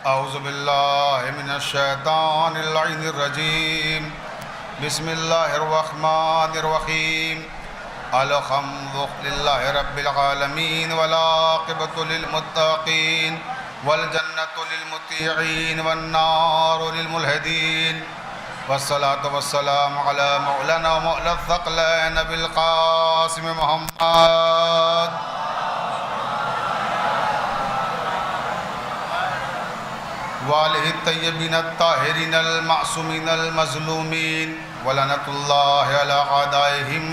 اعوذ باللہ من الشیطان اللعین الرجیم بسم اللہ الرحمن الرحیم الحمد للہ رب العالمین والعاقبۃ للمتقین والجنۃ للمطیعین والنار للملحدین والصلاة والسلام علی مولانا مولا الثقلین ابی القاسم محمد وآلہ الطیبین الطاہرین المعصومین المظلومین ولعنۃ اللہ علی اعدائہم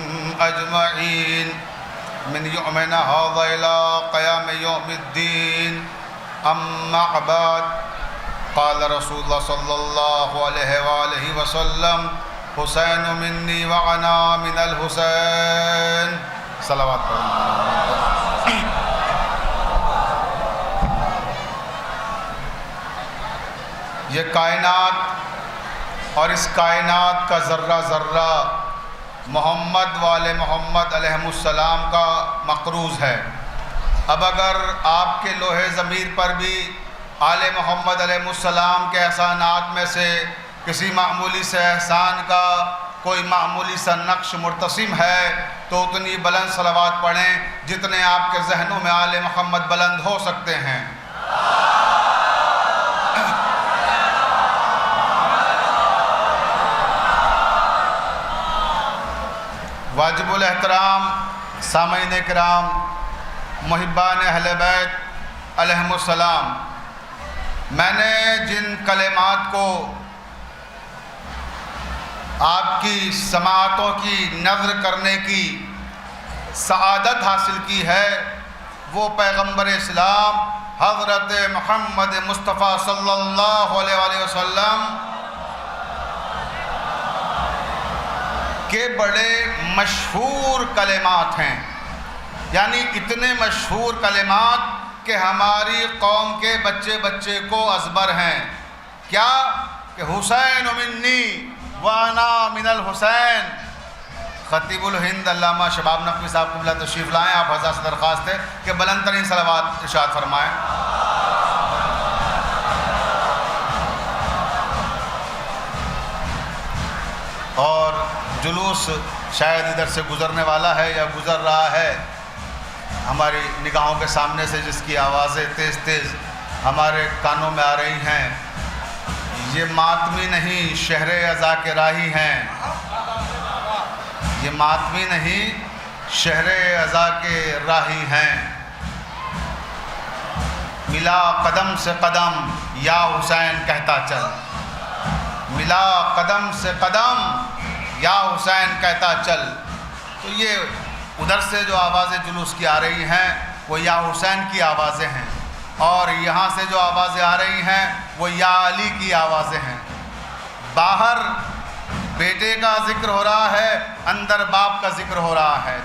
اجمعین من یومنا ھذا الی قیام یوم الدین اما بعد قال رسول اللہ صلی اللہ علیہ وآلہ وسلم حسین منی وانا من الحسین صلوات پڑھیں۔ یہ کائنات اور اس کائنات کا ذرہ ذرہ محمد والے محمد علیہ السلام کا مقروض ہے۔ اب اگر آپ کے لوح ضمیر پر بھی آل محمد علیہ السلام کے احسانات میں سے کسی معمولی سے احسان کا کوئی معمولی سا نقش مرتسم ہے تو اتنی بلند صلوات پڑھیں جتنے آپ کے ذہنوں میں آل محمد بلند ہو سکتے ہیں۔ واجب الاحترام سامعین کرام، محبان اہل بیت علیہم السلام، میں نے جن کلمات کو آپ کی سماعتوں کی نظر کرنے کی سعادت حاصل کی ہے وہ پیغمبر اسلام حضرت محمد مصطفیٰ صلی اللہ علیہ وآلہ وسلم کے بڑے مشہور کلمات ہیں، یعنی اتنے مشہور کلمات کہ ہماری قوم کے بچے بچے کو ازبر ہیں۔ کیا کہ حسین منی وانا من الحسین۔ خطیب الہند علامہ شباب نقوی صاحب قبلہ تشریف لائیں، آپ حضرات سے درخواست ہے کہ بلند ترین صلوات ارشاد فرمائیں۔ اور جلوس شاید ادھر سے گزرنے والا ہے یا گزر رہا ہے، ہماری نگاہوں کے سامنے سے جس کی آوازیں تیز تیز ہمارے کانوں میں آ رہی ہیں، یہ ماتمی نہیں شہر عزا کے راہی ہیں، یہ ماتمی نہیں شہر عزا کے راہی ہیں۔ ملا قدم سے قدم یا حسین کہتا چل، ملا قدم سے قدم یا حسین کہتا چل۔ تو یہ ادھر سے جو آوازیں جلوس کی آ رہی ہیں وہ یا حسین کی آوازیں ہیں، اور یہاں سے جو آوازیں آ رہی ہیں وہ یا علی کی آوازیں ہیں۔ باہر بیٹے کا ذکر ہو رہا ہے، اندر باپ کا ذکر ہو رہا ہے،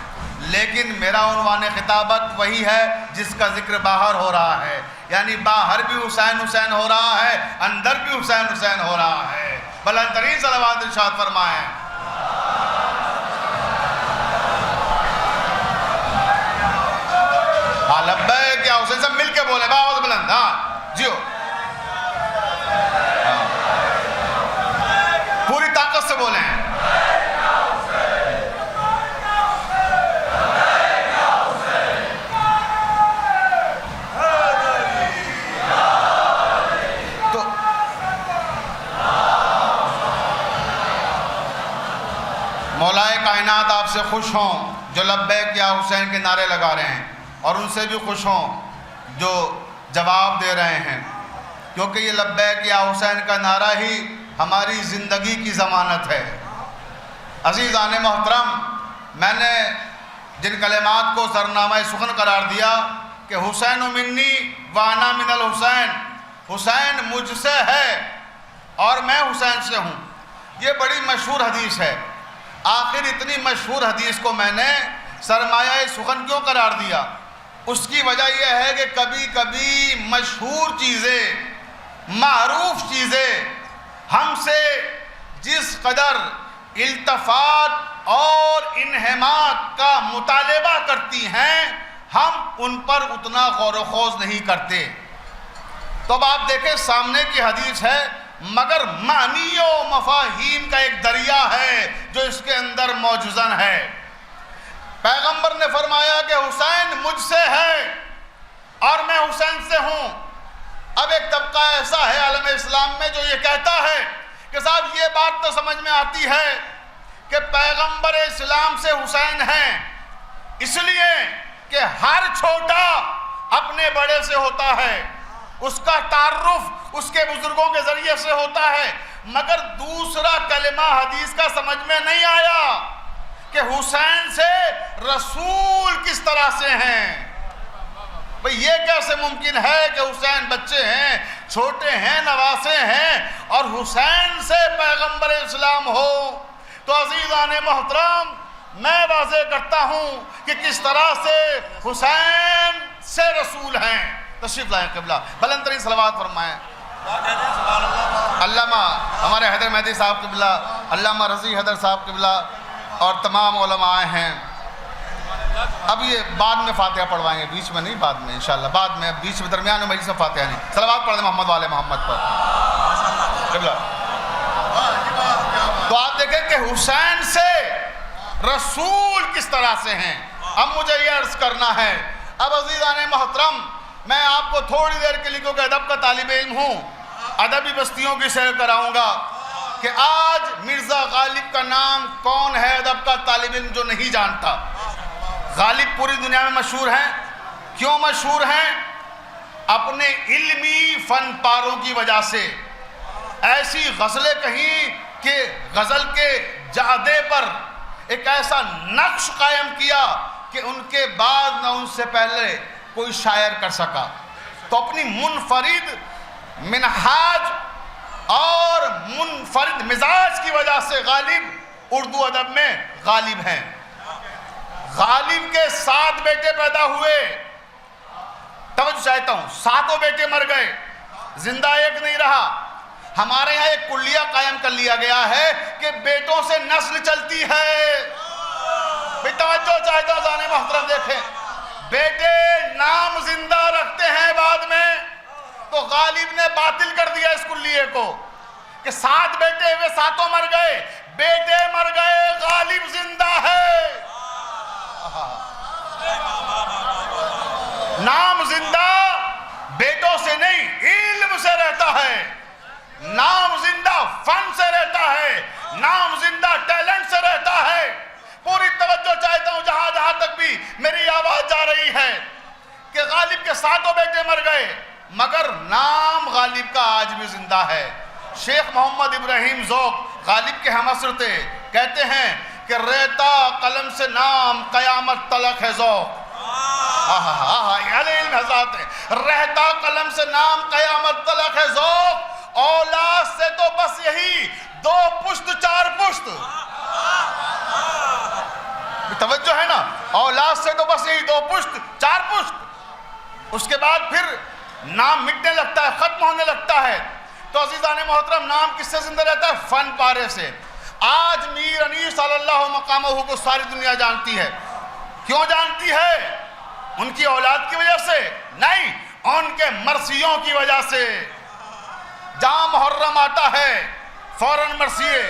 لیکن میرا عنوان خطابت وہی ہے جس کا ذکر باہر ہو رہا ہے، یعنی باہر بھی حسین حسین ہو رہا ہے، اندر بھی حسین حسین ہو رہا ہے۔ بلند ترین صلوات ارشاد فرمائیں۔ لبیک یا حسین، سب مل کے بولے بہت بلند، ہاں جیو، پوری طاقت سے بولیں۔ تو مولائے کائنات آپ سے خوش ہوں جو لبیک یا حسین کے نعرے لگا رہے ہیں، اور ان سے بھی خوش ہوں جو جواب دے رہے ہیں، کیونکہ یہ لبیک یا حسین کا نعرہ ہی ہماری زندگی کی ضمانت ہے۔ عزیزان محترم، میں نے جن کلمات کو سرنامہ سخن قرار دیا کہ حسین منی وانا من الحسین، حسین مجھ سے ہے اور میں حسین سے ہوں، یہ بڑی مشہور حدیث ہے۔ آخر اتنی مشہور حدیث کو میں نے سرمایہ سخن کیوں قرار دیا؟ اس کی وجہ یہ ہے کہ کبھی کبھی مشہور چیزیں، معروف چیزیں ہم سے جس قدر التفات اور انہماک کا مطالبہ کرتی ہیں، ہم ان پر اتنا غور و خوض نہیں کرتے۔ تو اب آپ دیکھیں سامنے کی حدیث ہے، مگر معنی و مفاہیم کا ایک دریا ہے جو اس کے اندر موجزن ہے۔ پیغمبر نے فرمایا کہ حسین مجھ سے ہے اور میں حسین سے ہوں۔ اب ایک طبقہ ایسا ہے عالم اسلام میں جو یہ کہتا ہے کہ صاحب یہ بات تو سمجھ میں آتی ہے کہ پیغمبر اسلام سے حسین ہیں، اس لیے کہ ہر چھوٹا اپنے بڑے سے ہوتا ہے، اس کا تعارف اس کے بزرگوں کے ذریعے سے ہوتا ہے، مگر دوسرا کلمہ حدیث کا سمجھ میں نہیں آیا کہ حسین سے رسول کس طرح سے ہیں۔ بھئی یہ کیسے ممکن ہے کہ حسین بچے ہیں، چھوٹے ہیں، نواسے ہیں، اور حسین سے پیغمبر اسلام ہو؟ تو عزیزان محترم میں واضح کرتا ہوں کہ کس طرح سے حسین سے رسول ہیں۔ تشریف لائیں قبلہ، بلند ترین صلوات فرمائیں۔ علامہ ہمارے حیدر مہدی صاحب قبلہ، علامہ رضی حیدر صاحب قبلہ اور تمام علماء ہیں۔ اب یہ بعد میں فاتحہ پڑھوائیں گے، بیچ میں نہیں، بعد میں انشاءاللہ، بعد میں، بیچ میں درمیان میں مجلس میں فاتحہ نہیں۔ صلوات پڑھ دیں محمد والے محمد پر قبلہ۔ تو آپ دیکھیں کہ حسین سے رسول کس طرح سے ہیں۔ اب مجھے یہ عرض کرنا ہے، اب عزیزان محترم میں آپ کو تھوڑی دیر کے لیے، کیونکہ ادب کا طالب علم ہوں، ادبی بستیوں کی سیر کراؤں گا کہ آج مرزا غالب کا نام کون ہے ادب کا طالب علم جو نہیں جانتا۔ غالب پوری دنیا میں مشہور ہیں۔ کیوں مشہور ہیں؟ اپنے علمی فن پاروں کی وجہ سے۔ ایسی غزلیں کہیں کہ غزل کے جادے پر ایک ایسا نقش قائم کیا کہ ان کے بعد نہ ان سے پہلے کوئی شاعر کر سکا۔ تو اپنی منفرد منہاج اور منفرد مزاج کی وجہ سے غالب اردو ادب میں غالب ہیں۔ غالب کے 7 بیٹے پیدا ہوئے، توجہ چاہتا ہوں، 7 بیٹے مر گئے، زندہ ایک نہیں رہا۔ ہمارے یہاں ایک کلیہ قائم کر لیا گیا ہے کہ بیٹوں سے نسل چلتی ہے۔ بھئی توجہ چاہتا ہوں، زانے محترم دیکھیں، بیٹے نام زندہ رکھتے ہیں بعد میں، تو غالب نے باطل کر دیا اس کلیے کو کہ 7 بیٹے ہوئے، 7 مر گئے، بیٹے مر گئے، غالب زندہ ہے۔ نام زندہ بیٹوں سے نہیں، علم سے رہتا ہے۔ نام زندہ فن سے رہتا ہے، نام زندہ ٹیلنٹ سے رہتا ہے۔ پوری توجہ چاہتا ہوں جہاں جہاں تک بھی میری آواز جا رہی ہے کہ غالب کے 7 بیٹے مر گئے، مگر نام غالب کا آج بھی زندہ ہے۔ شیخ محمد ابراہیم ذوق غالب کے ہمعصر تھے، کہتے ہیں کہ رہتا قلم سے نام قیامت تلک ہے ذوق۔ علم حضرات ہے، رہتا قلم سے نام قیامت تلک ہے ذوق، اولاد سے تو بس یہی 2 پشت 4 پشت۔ توجہ ہے نا، اولاد سے تو بس یہی 2 پشت 4 پشت، اس کے بعد پھر نام مٹنے لگتا ہے، ختم ہونے لگتا ہے۔ تو عزیزان محترم نام کس سے زندہ رہتا ہے؟ فن پارے سے۔ آج میر انیس صلی اللہ مقامہ کو ساری دنیا جانتی ہے۔ کیوں جانتی ہے؟ ان کی اولاد کی وجہ سے نہیں، ان کے مرثیوں کی وجہ سے۔ جہاں محرم آتا ہے فوراً مرثیے،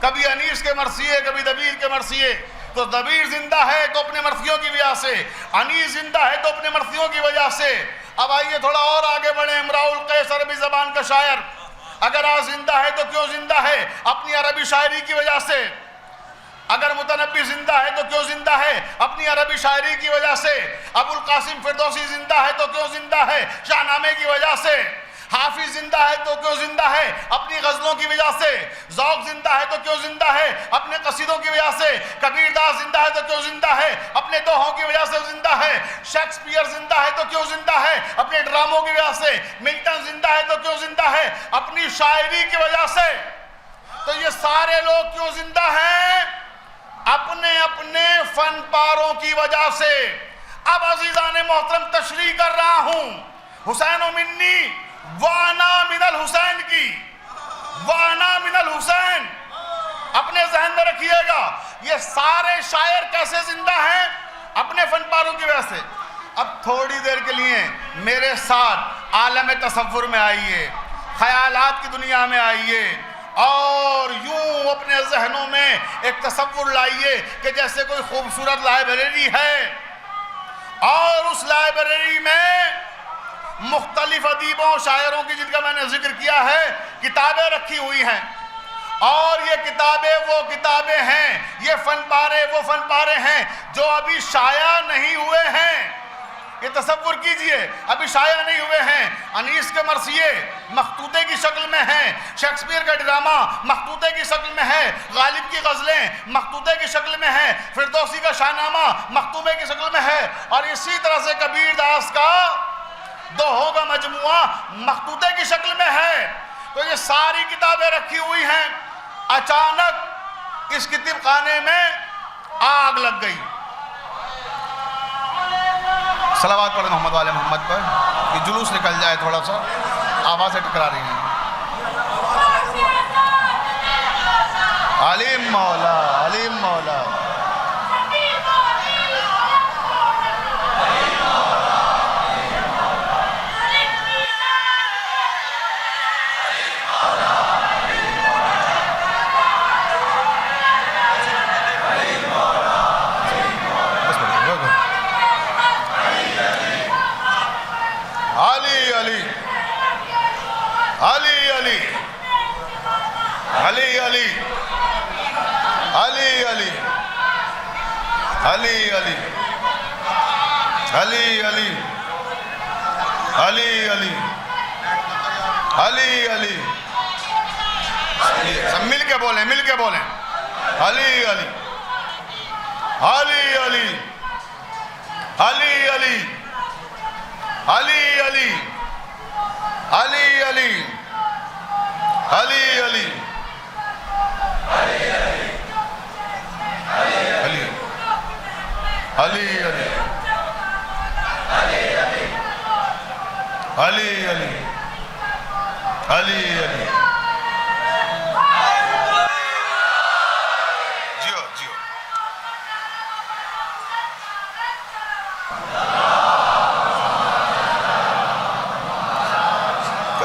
کبھی انیس کے مرثیے، کبھی دبیر کے مرثیے۔ تو دبیر زندہ ہے تو اپنے مرثیوں کی وجہ سے، انیس زندہ ہے تو اپنے مرثیوں کی وجہ سے۔ اب آئیے تھوڑا اور آگے بڑھیں، امراء القیس عربی زبان کا شاعر، اگر آج زندہ ہے تو کیوں زندہ ہے؟ اپنی عربی شاعری کی وجہ سے۔ اگر متنبی زندہ ہے تو کیوں زندہ ہے؟ اپنی عربی شاعری کی وجہ سے۔ ابو القاسم فردوسی زندہ ہے تو کیوں زندہ ہے؟ شاہ نامے کی وجہ سے۔ حافظ زندہ ہے تو کیوں زندہ ہے؟ اپنی غزلوں کی وجہ سے۔ ذوق زندہ ہے تو کیوں زندہ ہے؟ اپنے قصیدوں کی وجہ سے۔ کبیر داس زندہ ہے تو کیوں زندہ ہے؟ اپنے دوہوں کی وجہ سے زندہ ہے۔ شیکسپیئر زندہ ہے تو کیوں زندہ ہے؟ اپنے ڈراموں کی وجہ سے۔ ملٹن زندہ ہے تو کیوں زندہ ہے؟ اپنی شاعری کی وجہ سے۔ تو یہ سارے لوگ کیوں زندہ ہیں؟ اپنے اپنے فن پاروں کی وجہ سے۔ اب عزیزان محترم تشریح کر رہا ہوں حسین و منی وانا من الحسین کی، وانا من الحسین اپنے ذہن میں رکھیے گا۔ یہ سارے شاعر کیسے زندہ ہیں؟ اپنے فن پاروں کی وجہ سے۔ اب تھوڑی دیر کے لیے میرے ساتھ عالم تصور میں آئیے، خیالات کی دنیا میں آئیے اور یوں اپنے ذہنوں میں ایک تصور لائیے کہ جیسے کوئی خوبصورت لائبریری ہے اور اس لائبریری میں مختلف ادیبوں شاعروں کی جن کا میں نے ذکر کیا ہے کتابیں رکھی ہوئی ہیں، اور یہ کتابیں وہ کتابیں ہیں، یہ فن پارے وہ فن پارے ہیں جو ابھی شائع نہیں ہوئے ہیں۔ یہ تصور کیجئے، ابھی شائع نہیں ہوئے ہیں۔ انیس کے مرثیے مخطوطے کی شکل میں ہیں، شیکسپیئر کا ڈرامہ مخطوطے کی شکل میں ہے، غالب کی غزلیں مخطوطے کی شکل میں ہیں، فردوسی کا شاہ نامہ مخطوطے کی شکل میں ہے، اور اسی طرح سے کبیر داس کا دوہوں کا مجموعہ مخطوطے کی شکل میں ہے۔ تو یہ ساری کتابیں رکھی ہوئی ہیں، اچانک اس کتب خانے میں آگ لگ گئی۔ صلوات پڑھیں محمد والے محمد پر، یہ جلوس نکل جائے تھوڑا سا، آوازیں ٹکرا رہی ہیں۔ علیم مولا، علیم مولا، علی علی علی علی علی علی علی علی علی علی علی علی علی علی، سب مل کے بولیں، مل کے بولیں، علی علی علی علی علی علی علی علی علی علی علی علی علی علی علی علی علی، جیو جیو۔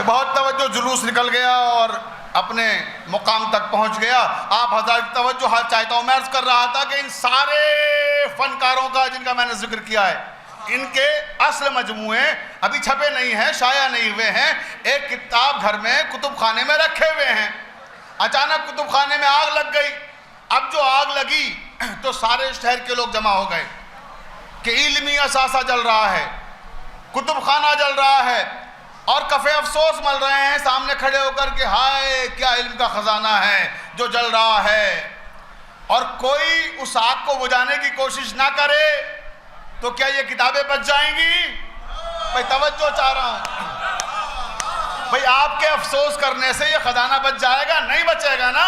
بہت توجہ، جلوس نکل گیا اور اپنے مقام تک پہنچ گیا۔ آپ حضرات کی توجہ حال چاہتا ہوں، میں عرض کر رہا تھا کہ ان سارے فنکاروں کا جن کا میں نے ذکر کیا ہے، ان کے اصل مجموعے ابھی چھپے نہیں ہیں، شائع نہیں ہوئے ہیں، ایک کتاب گھر میں کتب خانے میں رکھے ہوئے ہیں۔ اچانک کتب خانے میں آگ لگ گئی۔ اب جو آگ لگی تو سارے شہر کے لوگ جمع ہو گئے کہ علمی اثاثہ جل رہا ہے، کتب خانہ جل رہا ہے، اور کفے افسوس مل رہے ہیں سامنے کھڑے ہو کر کہ ہائے کیا علم کا خزانہ ہے جو جل رہا ہے، اور کوئی اس آگ کو بجھانے کی کوشش نہ کرے تو کیا یہ کتابیں بچ جائیں گی؟ بھائی توجہ چاہ رہا ہوں، بھائی آپ کے افسوس کرنے سے یہ خزانہ بچ جائے گا؟ نہیں بچے گا نا۔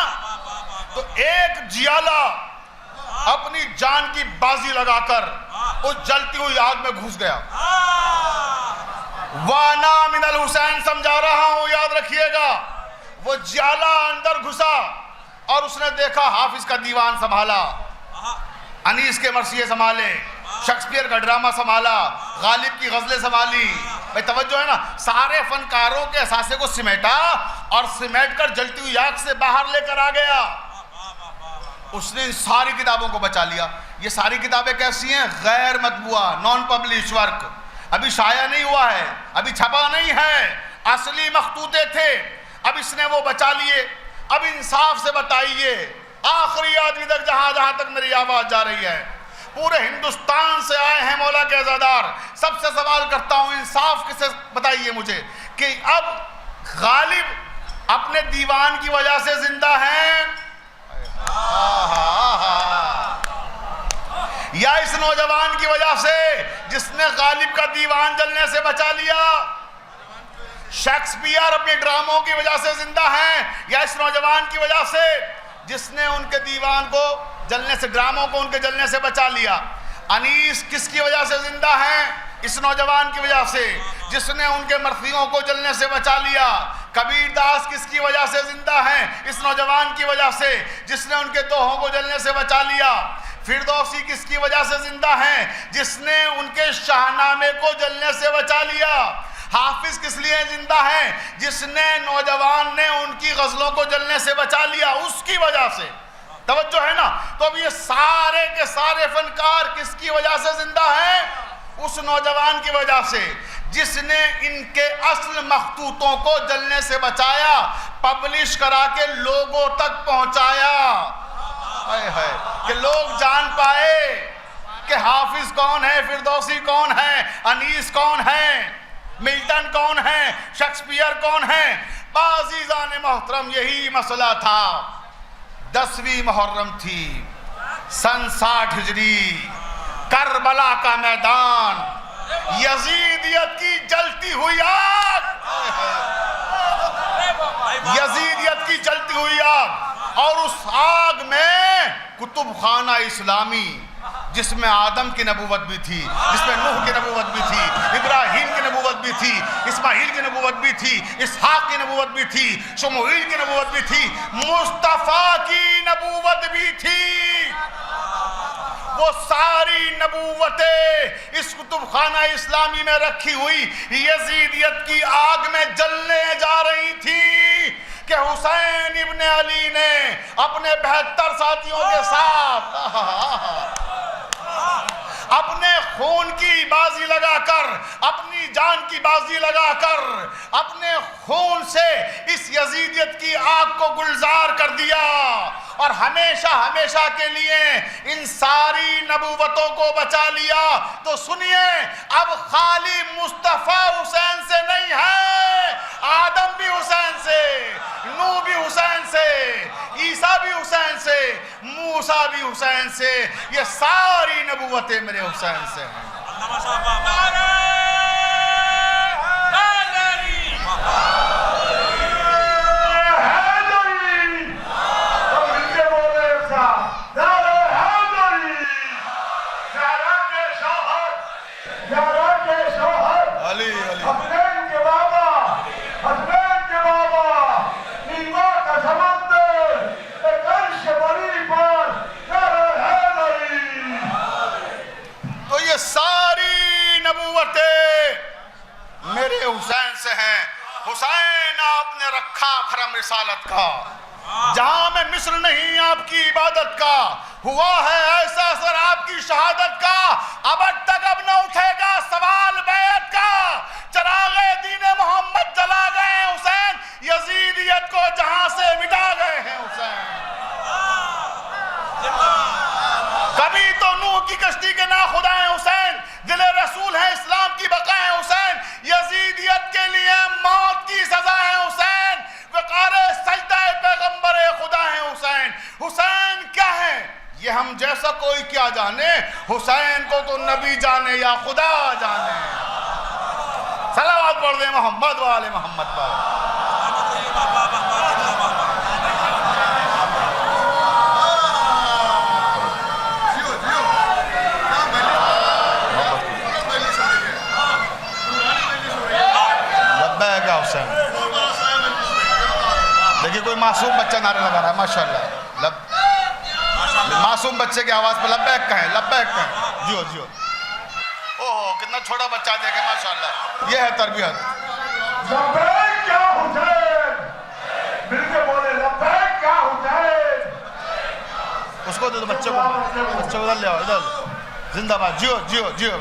تو ایک جیالہ اپنی جان کی بازی لگا کر اس جلتی ہوئی آگ میں گھس گیا۔ وانا من الحسین سمجھا رہا ہوں، یاد رکھیے گا۔ وہ جیالہ اندر گھسا اور اس نے دیکھا حافظ کا دیوان سنبھالا، انیس کے مرثیے سنبھالے، شیکسپیئر کا ڈرامہ سنبھالا، غالب کی غزلیں سنبھالی۔ بھائی توجہ ہے نا، سارے فنکاروں کے اثاثے کو سمیٹا اور سمیٹ کر جلتی ہوئی آگ سے باہر لے کر آ گیا۔ اس نے ساری کتابوں کو بچا لیا۔ یہ ساری کتابیں کیسی ہیں؟ غیر مطبوعہ، نان پبلش ورک، ابھی شائع نہیں ہوا ہے، ابھی چھپا نہیں ہے، اصلی مخطوطے تھے، اب اس نے وہ بچا لیے۔ اب انصاف سے بتائیے، آخری آدمی تک جہاں جہاں تک میری آواز جا رہی ہے، پورے ہندوستان سے آئے ہیں مولا کے عزادار، سب سے سوال کرتا ہوں، انصاف کسے بتائیے مجھے کہ اب غالب اپنے دیوان کی وجہ سے زندہ ہیں یا اس نوجوان کی وجہ سے جس نے غالب کا دیوان جلنے سے بچا لیا؟ شیکسپیئر اپنے ڈراموں کی وجہ سے زندہ ہیں یا اس نوجوان کی وجہ سے جس نے ان کے دیوان کو جلنے سے، ڈراموں کو ان کے جلنے سے بچا لیا؟ انیس کس کی وجہ سے زندہ ہیں؟ اس نوجوان کی وجہ سے جس نے ان کے مرثیوں کو جلنے سے بچا لیا۔ کبیر داس کس کی وجہ سے زندہ ہیں؟ اس نوجوان کی وجہ سے جس نے ان کے دوہوں کو جلنے سے بچا لیا۔ فردوسی کس کی وجہ سے زندہ ہیں؟ جس نے ان کے شاہ نامے کو جلنے سے بچا لیا۔ حافظ کس لیے زندہ ہیں؟ جس نے نوجوان نے ان کی غزلوں کو جلنے سے بچا لیا، اس کی وجہ سے. توجہ ہے نا؟ تو اب یہ سارے کے سارے فنکار کس کی وجہ سے زندہ ہیں؟ اس نوجوان کی وجہ سے جس نے ان کے اصل مخطوطوں کو جلنے سے بچایا، پبلش کرا کے لوگوں تک پہنچایا، کہ لوگ جان پائے کہ حافظ کون ہے، فردوسی کون ہے، انیس کون ہے، ملٹن کون ہے، شیکسپیئر کون ہے. عزیزان محترم، یہی مسئلہ تھا. 10ویں محرم تھی، سن 60 ہجری، کربلا کا میدان، یزیدیت کی جلتی ہوئی آگ، یزیدیت کی جلتی ہوئی آگ. اور اس آگ میں کتب خانہ اسلامی، جس میں آدم کی نبوت بھی تھی، جس میں نوح کی نبوت بھی تھی، ابراہیم کی نبوت بھی تھی، اسماعیل کی نبوت بھی تھی، اسحاق کی نبوت بھی تھی، شموئیل کی نبوت بھی تھی، مصطفیٰ کی نبوت بھی تھی. وہ ساری نبوتیں اس کتب خانہ اسلامی میں رکھی ہوئی یزیدیت کی آگ میں جلنے جا رہی تھی کہ حسین ابن علی نے اپنے 72 ساتھیوں کے ساتھ اپنے خون کی بازی لگا کر، اپنی جان کی بازی لگا کر، اپنے خون سے اس یزیدیت کی آگ کو گلزار کر دیا، اور ہمیشہ ہمیشہ کے لیے ان ساری نبوتوں کو بچا لیا. تو سنیے، اب خالی مصطفیٰ حسین سے نہیں ہے، آدم بھی حسین سے، نوح بھی حسین سے، عیسیٰ بھی حسین سے، موسیٰ بھی حسین سے، یہ ساری نبوتیں میرے حسین سے ہیں. ساری نبوتیں میرے حسین سے ہیں. حسین آپ نے رکھا بھرم رسالت کا، جہاں میں مثل نہیں آپ کی عبادت کا، ہوا ہے ایسا اثر آپ کی شہادت کا، ابد تک اب نہ اٹھے گا سوال بیعت کا. چراغ دین محمد جلا گئے حسین، یزیدیت کو جہاں سے مٹا گئے ہیں حسین. کبھی تو نوح کی کشتی کے ناخدا ہیں حسین، دل رسول ہے اسلام کی بقا ہے حسین، یزیدیت کے لیے موت کی سزا ہے حسین، وقار سجدہ پیغمبر خدا ہے حسین. حسین کیا ہے یہ ہم جیسا کوئی کیا جانے، حسین کو تو نبی جانے یا خدا جانے. صلوات پڑھ دیں محمد و آل محمد پر. دیکھیے کوئی معصوم بچہ نعرے لگا رہا ہے، ماشاءاللہ. معصوم بچے کی آواز پہ لبیک کہیں، لبیک کہیں. جیو جیو. اوہ کتنا چھوٹا بچہ دیکھیں، ماشاءاللہ. یہ ہے تربیت. لبیک کیا حسین، مل کے بولے لبیک کیا حسین. اس کو دے دو بچے کو ادھر لے آؤ، ادھر. زندہ باد. جیو جیو جیو.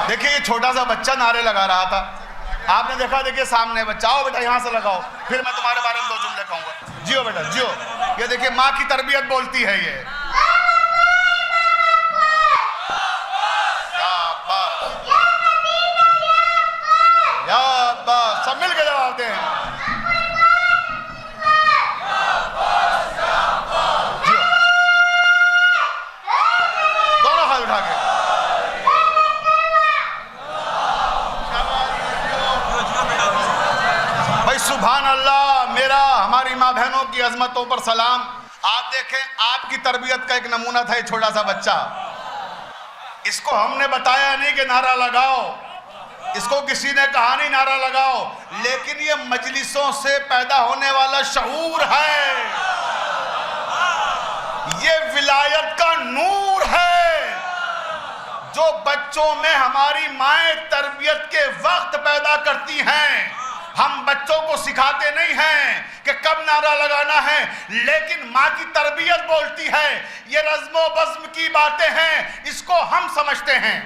دیکھیے یہ چھوٹا سا بچہ نعرے لگا رہا تھا. آپ نے دیکھا، دیکھیے سامنے بچہ، آؤ بیٹا یہاں سے لگاؤ، پھر میں تمہارے بارے میں 2 جملے کہوں گا. جیو بیٹا جیو. یہ دیکھیے ماں کی تربیت بولتی ہے. یہ یا عباس، سب مل کے جواب دیں. جیو. دونوں ہاتھ اٹھا کے. سبحان اللہ. میرا ہماری ماں بہنوں کی عظمتوں پر سلام. آپ دیکھیں آپ کی تربیت کا ایک نمونہ تھا یہ چھوٹا سا بچہ. اس کو ہم نے بتایا نہیں کہ نعرہ لگاؤ، اس کو کسی نے کہا نہیں نعرہ لگاؤ، لیکن یہ مجلسوں سے پیدا ہونے والا شعور ہے، یہ ولایت کا نور ہے جو بچوں میں ہماری مائیں تربیت کے وقت پیدا کرتی ہیں، ہم بچوں کو سکھاتے نہیں ہیں کہ کب نعرہ لگانا ہے، لیکن ماں کی تربیت بولتی ہے یہ رزم و بزم کی باتیں ہیں، اس کو ہم سمجھتے ہیں۔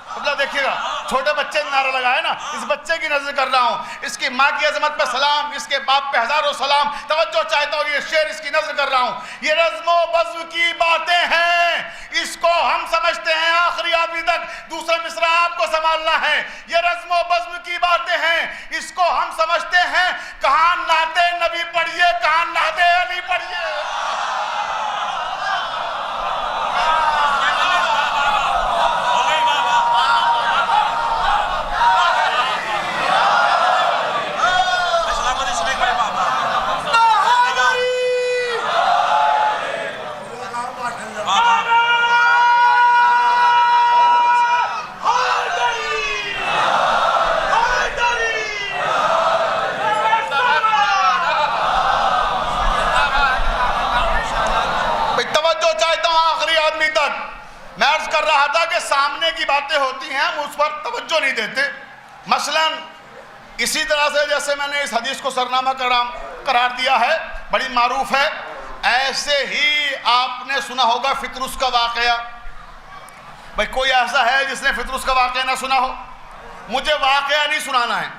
اللہ دیکھیے گا، چھوٹے بچے نے نعرہ لگایا نا، اس بچے کی نظر کر رہا ہوں، اس کی ماں کی عظمت پہ سلام، اس کے باپ پہ ہزاروں سلام، توجہ چاہتا ہوں، یہ شعر اس کی نظر کر رہا ہوں، یہ رزم و بزم کی باتیں ہیں، اس کو ہم سمجھتے ہیں آخری آدمی تک، دوسرا مصرع آپ کو سنبھالنا ہے، یہ رزم و بزم کی باتیں ہیں، اس کو ہم سمجھتے ہیں، کہاں نعت نبی پڑھیے، کہاں نعت علی پڑھیے۔ میں عرض کر رہا تھا کہ سامنے کی باتیں ہوتی ہیں ہم اس پر توجہ نہیں دیتے۔ مثلا اسی طرح سے جیسے میں نے اس حدیث کو سرنامہ قرار دیا ہے، بڑی معروف ہے، ایسے ہی آپ نے سنا ہوگا فطرس کا واقعہ۔ بھئی کوئی ایسا ہے جس نے فطرس کا واقعہ نہ سنا ہو؟ مجھے واقعہ نہیں سنانا ہے،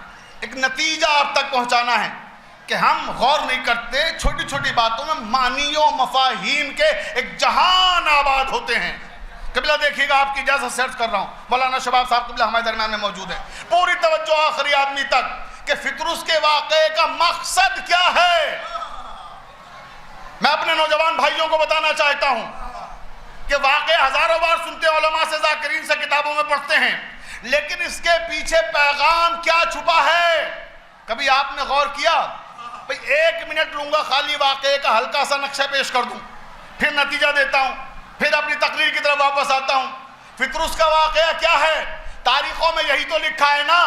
ایک نتیجہ آپ تک پہنچانا ہے کہ ہم غور نہیں کرتے، چھوٹی چھوٹی باتوں میں معنیوں مفاہیم کے ایک جہان آباد ہوتے ہیں۔ قبلہ دیکھیے گا، آپ کی اجازت سے عرض کر رہا ہوں، مولانا شباب صاحب قبلہ ہمارے درمیان میں موجود ہے، پوری توجہ آخری آدمی تک کہ فطرس کے واقعے کا مقصد کیا ہے۔ میں اپنے نوجوان بھائیوں کو بتانا چاہتا ہوں کہ واقعہ ہزاروں بار سنتے، علماء سے، ذاکرین سے، کتابوں میں پڑھتے ہیں، لیکن اس کے پیچھے پیغام کیا چھپا ہے؟ کبھی آپ نے غور کیا؟ بھئی 1 منٹ لوں گا خالی واقعے کا ہلکا سا نقشہ پیش کر دوں، پھر نتیجہ دیتا ہوں، پھر اپنی تقریر کی طرف واپس آتا ہوں۔ فطرس کا واقعہ کیا ہے؟ تاریخوں میں یہی تو لکھا ہے نا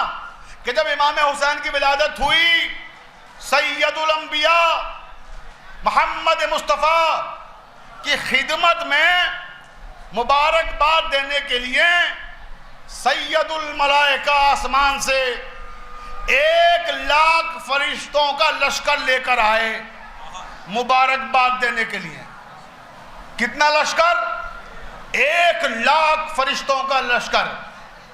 کہ جب امام حسین کی ولادت ہوئی، سید الانبیاء محمد مصطفیٰ کی خدمت میں مبارکباد دینے کے لیے سید الملائکہ آسمان سے 1,00,000 فرشتوں کا لشکر لے کر آئے مبارکباد دینے کے لیے۔ کتنا لشکر؟ 1,00,000 فرشتوں کا لشکر۔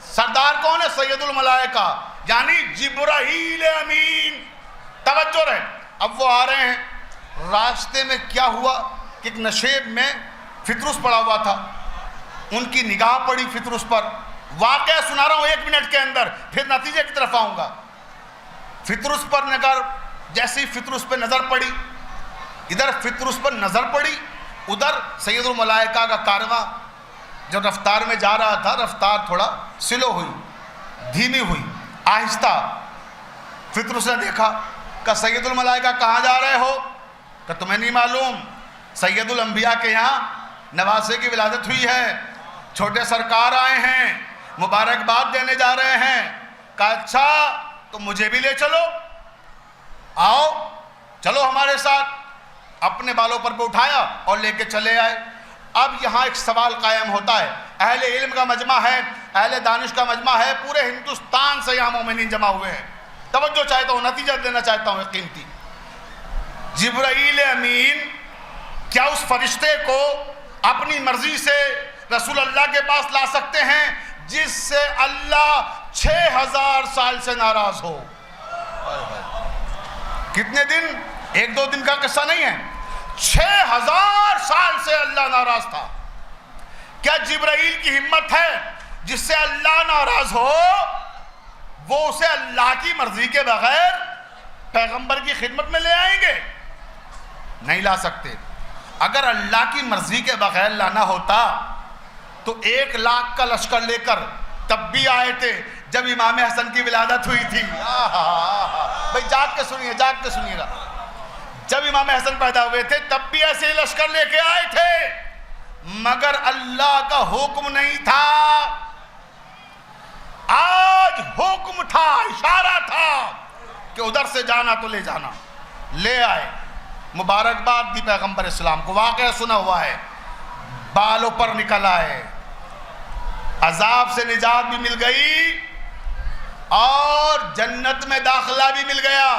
سردار کون ہے؟ سید الملائکہ، یعنی جبرائیل امین۔ توجہ رہے، اب وہ آ رہے ہیں، راستے میں کیا ہوا کہ ایک نشیب میں فطرس پڑا ہوا تھا، ان کی نگاہ پڑی فطرس پر۔ واقعہ سنا رہا ہوں 1 منٹ کے اندر، پھر نتیجے کی طرف آؤں گا۔ فطرس پر نظر، جیسی فطرس پہ نظر پڑی، ادھر فطرس پر نظر پڑی، ادھر سید الملائکہ کا کارواں جب رفتار میں جا رہا تھا، رفتار تھوڑا سلو ہوئی، دھیمی ہوئی، آہستہ۔ فطرس نے دیکھا کہ سید الملائکہ کہاں جا رہے ہو؟ کہ تمہیں نہیں معلوم سید الانبیاء کے یہاں نواسے کی ولادت ہوئی ہے، چھوٹے سرکار آئے ہیں، مبارکباد دینے جا رہے ہیں۔ کہا اچھا تو مجھے بھی لے چلو، آؤ چلو ہمارے ساتھ۔ اپنے بالوں پر اٹھایا اور لے کے چلے آئے۔ اب یہاں ایک سوال قائم ہوتا ہے، اہل علم کا مجمع ہے، اہل دانش کا مجمع ہے، پورے ہندوستان سے یہاں مومنین جمع ہوئے ہیں۔ توجہ چاہتا ہوں، نتیجہ دینا چاہتا ہوں ایک قیمتی۔ جبرائیل امین کیا اس فرشتے کو اپنی مرضی سے رسول اللہ کے پاس لا سکتے ہیں جس سے اللہ 6000 سال سے ناراض ہو؟ کتنے دن؟ 1-2 دن کا قصہ نہیں ہے، 6000 سال سے اللہ ناراض تھا۔ کیا جبرائیل کی ہمت ہے جس سے اللہ ناراض ہو وہ اسے اللہ کی مرضی کے بغیر پیغمبر کی خدمت میں لے آئیں گے؟ نہیں لا سکتے۔ اگر اللہ کی مرضی کے بغیر لانا ہوتا تو 1,00,000 کا لشکر لے کر تب بھی آئے تھے جب امام حسن کی ولادت ہوئی تھی۔ بھئی جاگ کے سنیے، جاگ کے سنیے گا، جب امام حسن پیدا ہوئے تھے تب بھی ایسے ہی لشکر لے کے آئے تھے، مگر اللہ کا حکم نہیں تھا۔ آج حکم تھا، اشارہ تھا کہ ادھر سے جانا تو لے جانا۔ لے آئے، مبارکباد دی پیغمبر اسلام کو، واقعہ سنا ہوا ہے، بالوں پر نکل آئے، عذاب سے نجات بھی مل گئی اور جنت میں داخلہ بھی مل گیا۔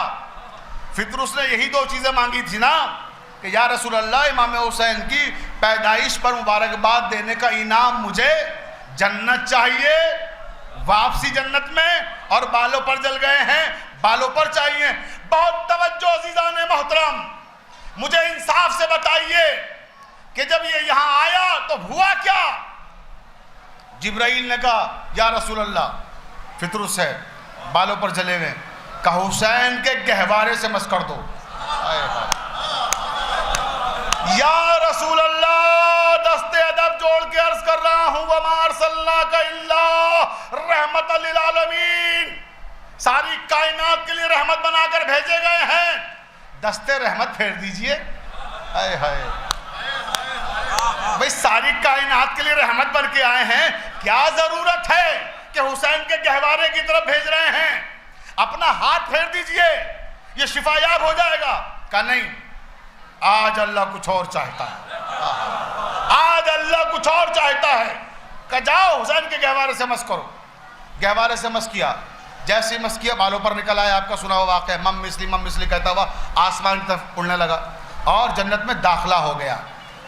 فطرس نے یہی دو چیزیں مانگی تھی نا کہ یا رسول اللہ امام حسین کی پیدائش پر مبارکباد دینے کا انعام مجھے جنت چاہیے، واپسی جنت میں، اور بالوں پر جل گئے ہیں، بالوں پر چاہیے۔ بہت توجہ عزیزان محترم، مجھے انصاف سے بتائیے کہ جب یہ یہاں آیا تو ہوا کیا؟ جبرائیل نے کہا یا رسول اللہ فطرس ہے، بالوں پر جلے ہوئے، کہ حسین کے گہوارے سے مس کر دو۔ یا رسول اللہ دست ادب جوڑ کے عرض کر رہا ہوں وما ارسلناک الا رحمت للعالمین، ساری کائنات کے لیے رحمت بنا کر بھیجے گئے ہیں، دست رحمت پھیر دیجئے۔ ہائے ہائے بھئی ساری کائنات کے لیے رحمت بن کے آئے ہیں، کیا ضرورت ہے کہ حسین کے گہوارے کی طرف بھیج رہے ہیں؟ اپنا ہاتھ پھیر دیجئے، یہ شفا یاب ہو جائے گا۔ کہا نہیں، آج اللہ کچھ اور چاہتا ہے، آج اللہ کچھ اور چاہتا ہے، کہ جاؤ حسین کے گہوارے سے مس کرو۔ گہوارے سے مس کیا، جیسے مس کیا بالوں پر نکل آیا، آپ کا سنا ہوا واقعہ، مم مسلی کہتا ہوا آسمان کی طرف اڑنے لگا اور جنت میں داخلہ ہو گیا۔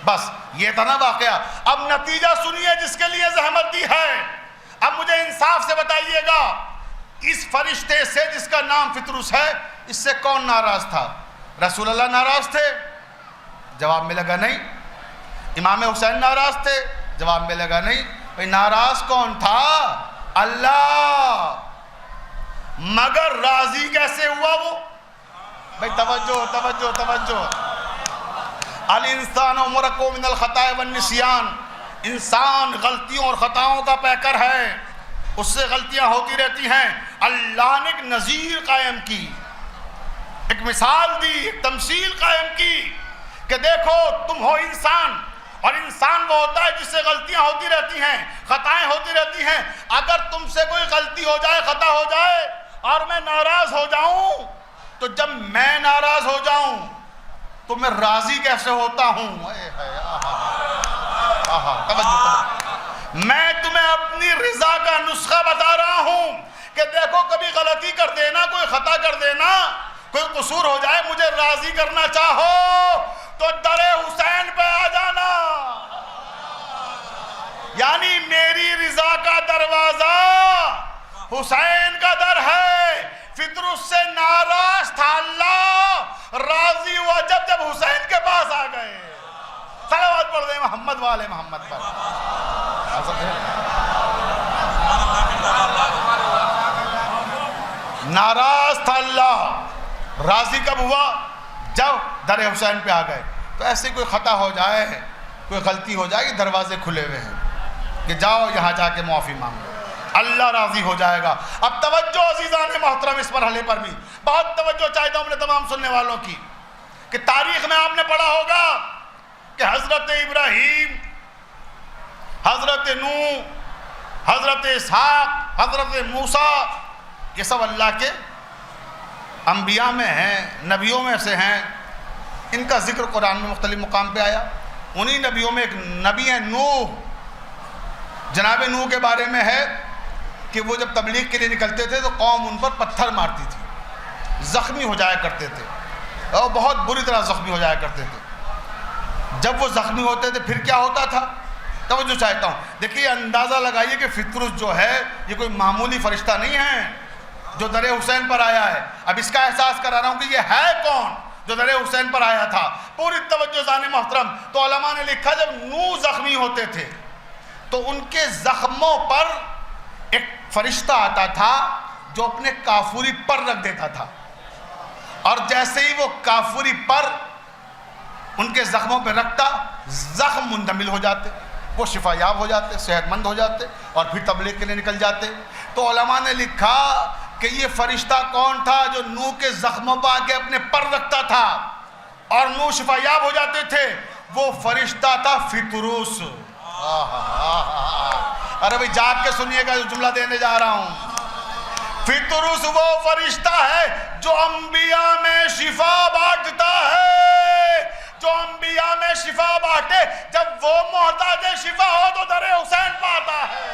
بس یہ تھا نا واقعہ۔ اب نتیجہ سنیے جس کے لیے زحمت دی ہے۔ اب مجھے انصاف سے بتائیے گا، اس فرشتے سے جس کا نام فطرس ہے، اس سے کون ناراض تھا؟ رسول اللہ ناراض تھے؟ جواب میں لگا نہیں۔ امام حسین ناراض تھے؟ جواب میں لگا نہیں۔ بھئی ناراض کون تھا؟ اللہ۔ مگر راضی کیسے ہوا وہ؟ بھئی توجہ توجہ توجہ۔ الانسان مرکب من الخطاء والنسیان، انسان غلطیوں اور خطاؤں کا پیکر ہے، اس سے غلطیاں ہوتی رہتی ہیں۔ اللہ نے ایک نظیر قائم کی، ایک مثال دی، ایک تمثیل قائم کی کہ دیکھو تم ہو انسان، اور انسان وہ ہوتا ہے جس سے غلطیاں ہوتی رہتی ہیں، خطائیں ہوتی رہتی ہیں۔ اگر تم سے کوئی غلطی ہو جائے، خطا ہو جائے اور میں ناراض ہو جاؤں، تو جب میں ناراض ہو جاؤں تو میں راضی کیسے ہوتا ہوں؟ میں تمہیں اپنی رضا کا نسخہ بتا رہا ہوں کہ دیکھو کبھی غلطی کر دینا، کوئی خطا کر دینا، کوئی قصور ہو جائے، مجھے راضی کرنا چاہو تو در حسین پہ آ جانا، یعنی میری رضا کا دروازہ حسین کا در ہے۔ فطرس سے ناراض تھا اللہ، راضی ہوا جب حسین کے پاس آ گئے۔ صلوات پڑھ دیں محمد والے محمد پر۔ ناراض تھا اللہ، راضی کب ہوا؟ جب در حسین پہ آ گئے۔ تو ایسے کوئی خطا ہو جائے، کوئی غلطی ہو جائے، دروازے کھلے ہوئے ہیں کہ جاؤ یہاں جا کے معافی مانگو، اللہ راضی ہو جائے گا۔ اب توجہ عزیزان محترم، اس مرحلے پر بھی بہت توجہ چاہتا ہوں اپنے تمام سننے والوں کی، کہ تاریخ میں آپ نے پڑھا ہوگا کہ حضرت ابراہیم، حضرت نوح، حضرت اسحاق، حضرت موسیٰ، یہ سب اللہ کے انبیاء میں ہیں، نبیوں میں سے ہیں۔ ان کا ذکر قرآن میں مختلف مقام پہ آیا۔ انہی نبیوں میں ایک نبی ہے نوح، جناب نوح کے بارے میں ہے کہ وہ جب تبلیغ کے لیے نکلتے تھے تو قوم ان پر پتھر مارتی تھی، زخمی ہو جایا کرتے تھے، اور بہت بری طرح زخمی ہو جایا کرتے تھے۔ جب وہ زخمی ہوتے تھے پھر کیا ہوتا تھا؟ توجہ چاہتا ہوں، دیکھیے اندازہ لگائیے کہ فطرس جو ہے یہ کوئی معمولی فرشتہ نہیں ہے جو در حسین پر آیا ہے۔ اب اس کا احساس کرا رہا ہوں کہ یہ ہے کون جو در حسین پر آیا تھا۔ پوری توجہ زان محترم، تو علماء نے لکھا جب نوح زخمی ہوتے تھے تو ان کے زخموں پر ایک فرشتہ آتا تھا جو اپنے کافوری پر رکھ دیتا تھا، اور جیسے ہی وہ کافوری پر ان کے زخموں پہ رکھتا، زخم منجمل ہو جاتے، وہ شفا یاب ہو جاتے، صحت مند ہو جاتے، اور پھر تبلیغ کے لیے نکل جاتے۔ تو علماء نے لکھا کہ یہ فرشتہ کون تھا جو نوح کے زخموں پہ آگے اپنے پر رکھتا تھا اور نوح شفا یاب ہو جاتے تھے؟ وہ فرشتہ تھا فطرس۔ ارے بھئی جاگ کے سنیے گا جو جملہ دینے جا رہا ہوں۔ فطرس وہ فرشتہ ہے جو انبیاء میں شفا بانٹتا ہے، جو انبیاء میں شفا بانٹے، جب وہ محتاج شفا ہو تو در حسین پاتا ہے۔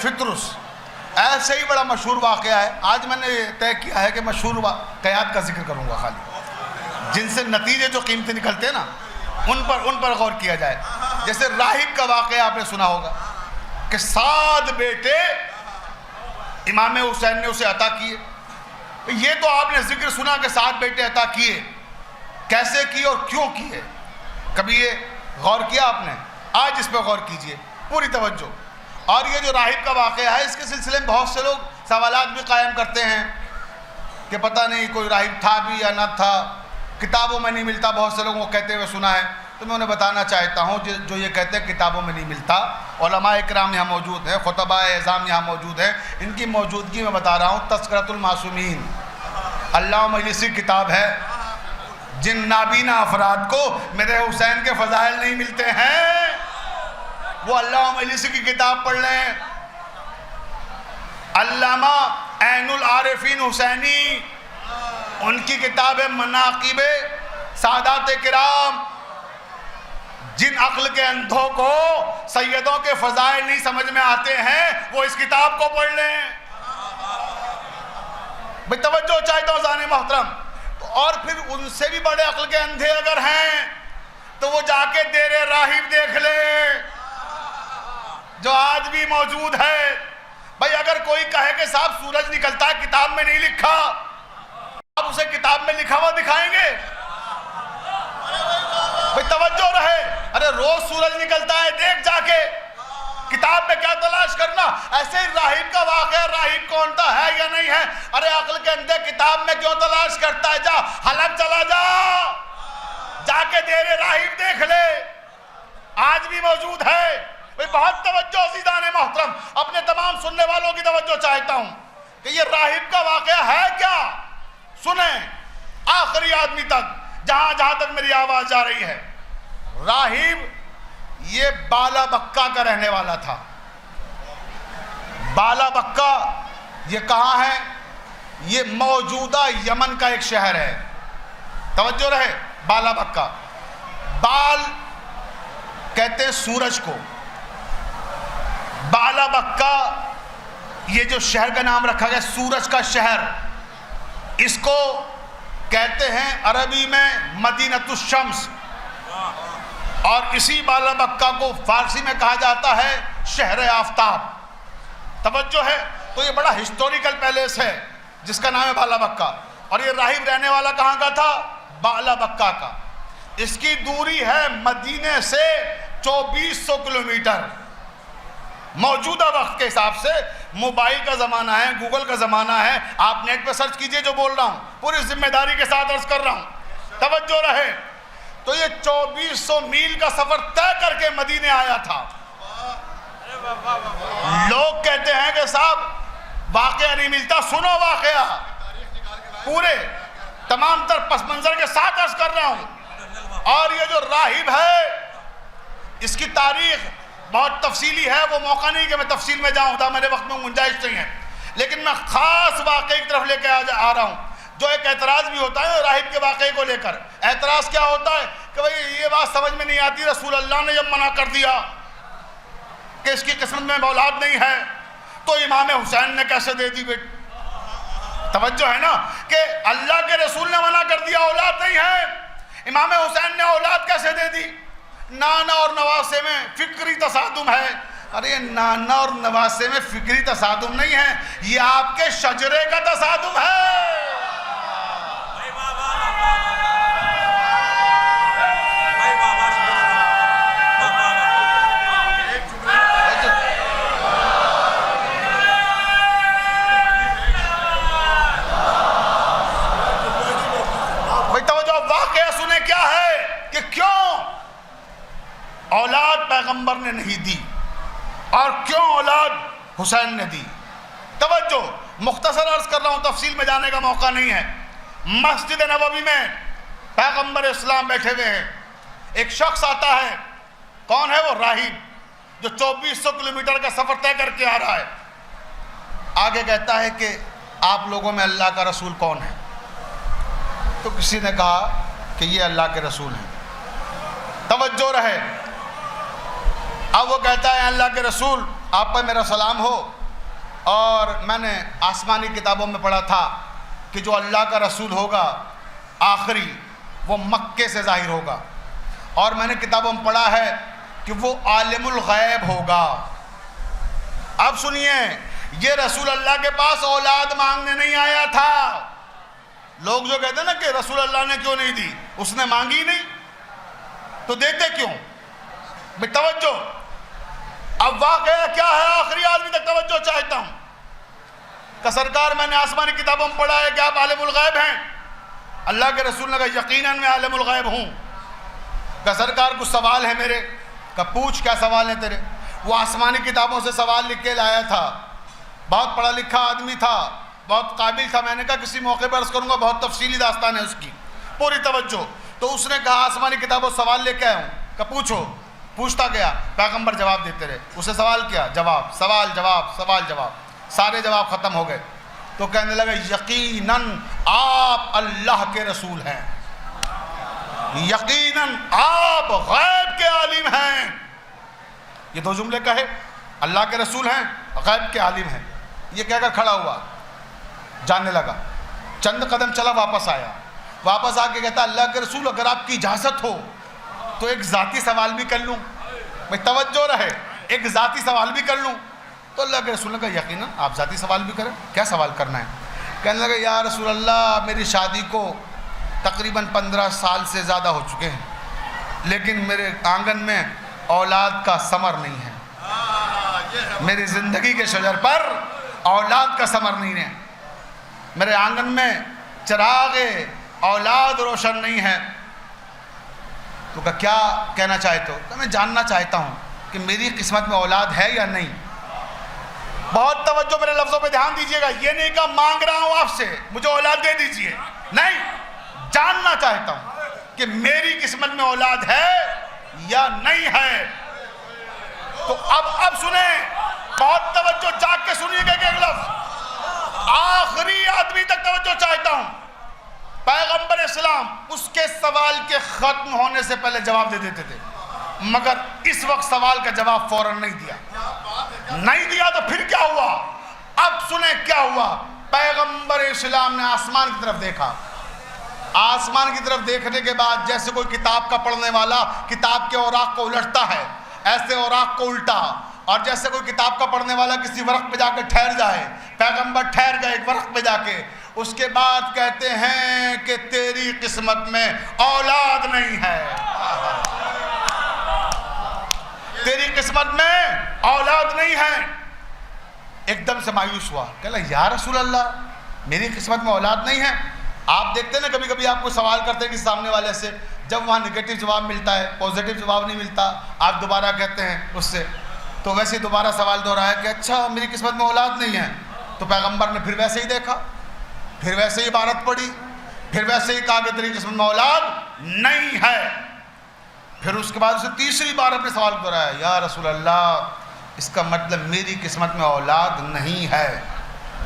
فطرس، ایسے ہی بڑا مشہور واقعہ ہے. آج میں نے طے کیا ہے کہ مشہور واقعات کا ذکر کروں گا خالی، جن سے نتیجے جو قیمتی نکلتے ہیں نا ان پر غور کیا جائے. جیسے راہب کا واقعہ آپ نے سنا ہوگا کہ 7 بیٹے امام حسین نے اسے عطا کیے. یہ تو آپ نے ذکر سنا کہ 7 بیٹے عطا کیے، کیسے کیے اور کیوں کیے، کبھی یہ غور کیا آپ نے؟ آج اس پہ غور کیجئے پوری توجہ. اور یہ جو راہب کا واقعہ ہے اس کے سلسلے میں بہت سے لوگ سوالات بھی قائم کرتے ہیں کہ پتہ نہیں کوئی راہب تھا بھی یا نہ تھا، کتابوں میں نہیں ملتا. بہت سے لوگوں کو کہتے ہوئے سنا ہے، تو میں انہیں بتانا چاہتا ہوں جو یہ کہتے ہیں کتابوں میں نہیں ملتا، علماء اکرام یہاں موجود ہیں، خطباء اعظام یہاں موجود ہیں، ان کی موجودگی میں بتا رہا ہوں. تذکرۃ المعصومین علامہ مجلسی کتاب ہے. جن نابینا افراد کو میرے حسین کے فضائل نہیں ملتے ہیں وہ علامہ مجلسی کی کتاب پڑھ لیں. علامہ عین العارفین حسینی، ان کی کتاب ہے مناقب سادات کرام. جن عقل کے اندھوں کو سیدوں کے فضائل نہیں سمجھ میں آتے ہیں وہ اس کتاب کو پڑھ لیں. بھئی توجہ چاہتا ہوں زان محترم. اور پھر ان سے بھی بڑے عقل کے اندھے اگر ہیں تو وہ جا کے دیر راہب دیکھ لیں جو آج بھی موجود ہے. بھئی اگر کوئی کہے کہ صاحب سورج نکلتا ہے کتاب میں نہیں لکھا، آپ اسے کتاب میں لکھا ہوا دکھائیں گے؟ بھئی توجہ رہے. ارے روز سورج نکلتا ہے دیکھ جا کے، کتاب میں کیا تلاش کرنا؟ ایسے ہی راہب کا واقعہ، راہب کون تھا ہے یا نہیں ہے، ارے عقل کے اندھے کتاب میں کیوں تلاش کرتا ہے؟ جا حلب چلا جا کے دیر راہب دیکھ لے، آج بھی موجود ہے. بہت توجہ عزیزان محترم، اپنے تمام سننے والوں کی توجہ چاہتا ہوں کہ یہ راہب کا واقعہ ہے کیا. سنیں آخری آدمی تک، جہاں تک میری آواز جا رہی ہے. راہب یہ بالا بکہ کا رہنے والا تھا. بالا بکہ یہ کہاں ہے؟ یہ موجودہ یمن کا ایک شہر ہے. توجہ رہے. بالا بکہ، بال کہتے ہیں سورج کو. بالا بکہ یہ جو شہر کا نام رکھا گیا سورج کا شہر، اس کو کہتے ہیں عربی میں مدینۃ الشمس، اور اسی بالا بکہ کو فارسی میں کہا جاتا ہے شہر آفتاب. توجہ ہے. تو یہ بڑا ہسٹوریکل پیلیس ہے جس کا نام ہے بالا بکہ. اور یہ راہب رہنے والا کہاں کا تھا؟ بالا بکہ کا. اس کی دوری ہے مدینے سے 2400 کلومیٹر. موجودہ وقت کے حساب سے، موبائل کا زمانہ ہے، گوگل کا زمانہ ہے، آپ نیٹ پہ سرچ کیجئے جو بول رہا ہوں، پوری ذمہ داری کے ساتھ عرض کر رہا ہوں. توجہ رہے. تو یہ 2400 میل کا سفر طے کر کے مدینے آیا تھا. لوگ کہتے ہیں کہ صاحب واقعہ نہیں ملتا. سنو واقعہ پورے تمام تر پس منظر کے ساتھ عرض کر رہا ہوں. اور یہ جو راہب ہے اس کی تاریخ بہت تفصیلی ہے، وہ موقع نہیں کہ میں تفصیل میں جاؤں تھا، میرے وقت میں گنجائش نہیں ہے. لیکن میں خاص واقعے کی طرف لے کے آ رہا ہوں. جو ایک اعتراض بھی ہوتا ہے راہب کے واقعے کو لے کر. اعتراض کیا ہوتا ہے کہ بھئی یہ بات سمجھ میں نہیں آتی، رسول اللہ نے جب منع کر دیا کہ اس کی قسمت میں اولاد نہیں ہے تو امام حسین نے کیسے دے دی؟ بیٹا توجہ ہے نا کہ اللہ کے رسول نے منع کر دیا اولاد نہیں ہے، امام حسین نے اولاد کیسے دے دی؟ نانا اور نواسے میں فکری تصادم ہے. ارے نانا اور نواسے میں فکری تصادم نہیں ہے، یہ آپ کے شجرے کا تصادم ہے. اولاد پیغمبر نے نہیں دی اور کیوں اولاد حسین نے دی؟ توجہ، مختصر عرض کر رہا ہوں، تفصیل میں جانے کا موقع نہیں ہے. مسجد نبوی میں پیغمبر اسلام بیٹھے ہوئے ہیں. ایک شخص آتا ہے. کون ہے وہ؟ راہب، جو 2400 کلومیٹر کا سفر طے کر کے آ رہا ہے. آگے کہتا ہے کہ آپ لوگوں میں اللہ کا رسول کون ہے؟ تو کسی نے کہا کہ یہ اللہ کے رسول ہیں. توجہ رہے. اب وہ کہتا ہے اللہ کے رسول آپ پر میرا سلام ہو. اور میں نے آسمانی کتابوں میں پڑھا تھا کہ جو اللہ کا رسول ہوگا آخری وہ مکے سے ظاہر ہوگا. اور میں نے کتابوں میں پڑھا ہے کہ وہ عالم الغیب ہوگا. اب سنیے، یہ رسول اللہ کے پاس اولاد مانگنے نہیں آیا تھا. لوگ جو کہتے ہیں نا کہ رسول اللہ نے کیوں نہیں دی، اس نے مانگی نہیں تو دیتے کیوں؟ بے توجہ. اب واقعہ کیا ہے، آخری آدمی تک توجہ چاہتا ہوں کہ سرکار میں نے آسمانی کتابوں میں پڑھا ہے کہ آپ عالم الغیب ہیں. اللہ کے رسول نے کہا یقیناً میں عالم الغیب ہوں. کہ سرکار کچھ سوال ہے میرے. کہ پوچھ، کیا سوال ہے تیرے؟ وہ آسمانی کتابوں سے سوال لکھ کے لایا تھا. بہت پڑھا لکھا آدمی تھا، بہت قابل تھا. میں نے کہا کسی موقع پر عرض کروں گا، بہت تفصیلی داستان ہے اس کی، پوری توجہ. تو اس نے کہا آسمانی کتابوں سے سوال لے کے آیا ہوں. کہ پوچھو. پوچھتا گیا، پیغمبر جواب دیتے رہے. اسے سوال کیا، جواب، سوال جواب، سوال جواب، سارے جواب ختم ہو گئے. تو کہنے لگا یقیناً آپ اللہ کے رسول ہیں، یقیناً آپ غیب کے عالم ہیں. یہ دو جملے کہے، اللہ کے رسول ہیں، غیب کے عالم ہیں. یہ کہہ کر کھڑا ہوا، جانے لگا. چند قدم چلا، واپس آیا. واپس آ کے کہتا اللہ کے رسول اگر آپ کی اجازت ہو تو ایک ذاتی سوال بھی کر لوں. میں توجہ رہے، ایک ذاتی سوال بھی کر لوں. تو اللہ کے رسول نے کہا یقیناً آپ ذاتی سوال بھی کریں. کیا سوال کرنا ہے؟ کہنے لگا یا رسول اللہ میری شادی کو تقریباً 15 سال سے زیادہ ہو چکے ہیں، لیکن میرے آنگن میں اولاد کا ثمر نہیں ہے. میری زندگی کے شجر پر اولاد کا ثمر نہیں ہے. میرے آنگن میں چراغ اولاد روشن نہیں ہے. تو کہا کیا کہنا چاہتے ہو؟ کہ میں جاننا چاہتا ہوں کہ میری قسمت میں اولاد ہے یا نہیں. بہت توجہ میرے لفظوں پہ دھیان دیجئے گا. یہ نہیں کہ مانگ رہا ہوں آپ سے مجھے اولاد دے دیجئے، نہیں، جاننا چاہتا ہوں کہ میری قسمت میں اولاد ہے یا نہیں ہے. تو اب سنیں، بہت توجہ جاگ کے سنیے گا کہ ایک لفظ آخری آدمی تک توجہ چاہتا ہوں. پیغمبر اسلام اس کے سوال کے ختم ہونے سے پہلے جواب دے دیتے تھے، مگر اس وقت سوال کا جواب فوراً نہیں دیا. نہیں دیا تو پھر کیا ہوا؟ اب سنیں کیا ہوا. پیغمبر اسلام نے آسمان کی طرف دیکھا. آسمان کی طرف دیکھنے کے بعد جیسے کوئی کتاب کا پڑھنے والا کتاب کے اوراق کو الٹتا ہے، ایسے اوراق کو الٹا. اور جیسے کوئی کتاب کا پڑھنے والا کسی ورق پہ جا کے ٹھہر جائے، پیغمبر ٹھہر گئے ایک ورق پہ جا کے. اس کے بعد کہتے ہیں کہ تیری قسمت میں اولاد نہیں ہے، تیری قسمت میں اولاد نہیں ہے. ایک دم سے مایوس ہوا. کہا یا رسول اللہ میری قسمت میں اولاد نہیں ہے. آپ دیکھتے ہیں نا کبھی کبھی آپ کو سوال کرتے ہیں کہ سامنے والے سے، جب وہاں نگیٹو جواب ملتا ہے، پوزیٹو جواب نہیں ملتا، آپ دوبارہ کہتے ہیں اس سے، تو ویسے دوبارہ سوال دہرایا کہ اچھا میری قسمت میں اولاد نہیں ہے. تو پیغمبر نے پھر ویسے ہی دیکھا، پھر ویسے ہی عبارت پڑھی، پھر ویسے ہی کہا کہ تیری قسمت میں اولاد نہیں ہے. پھر اس کے بعد اسے تیسری بار اپنے سوال دہرایا، یا رسول اللہ اس کا مطلب میری قسمت میں اولاد نہیں ہے.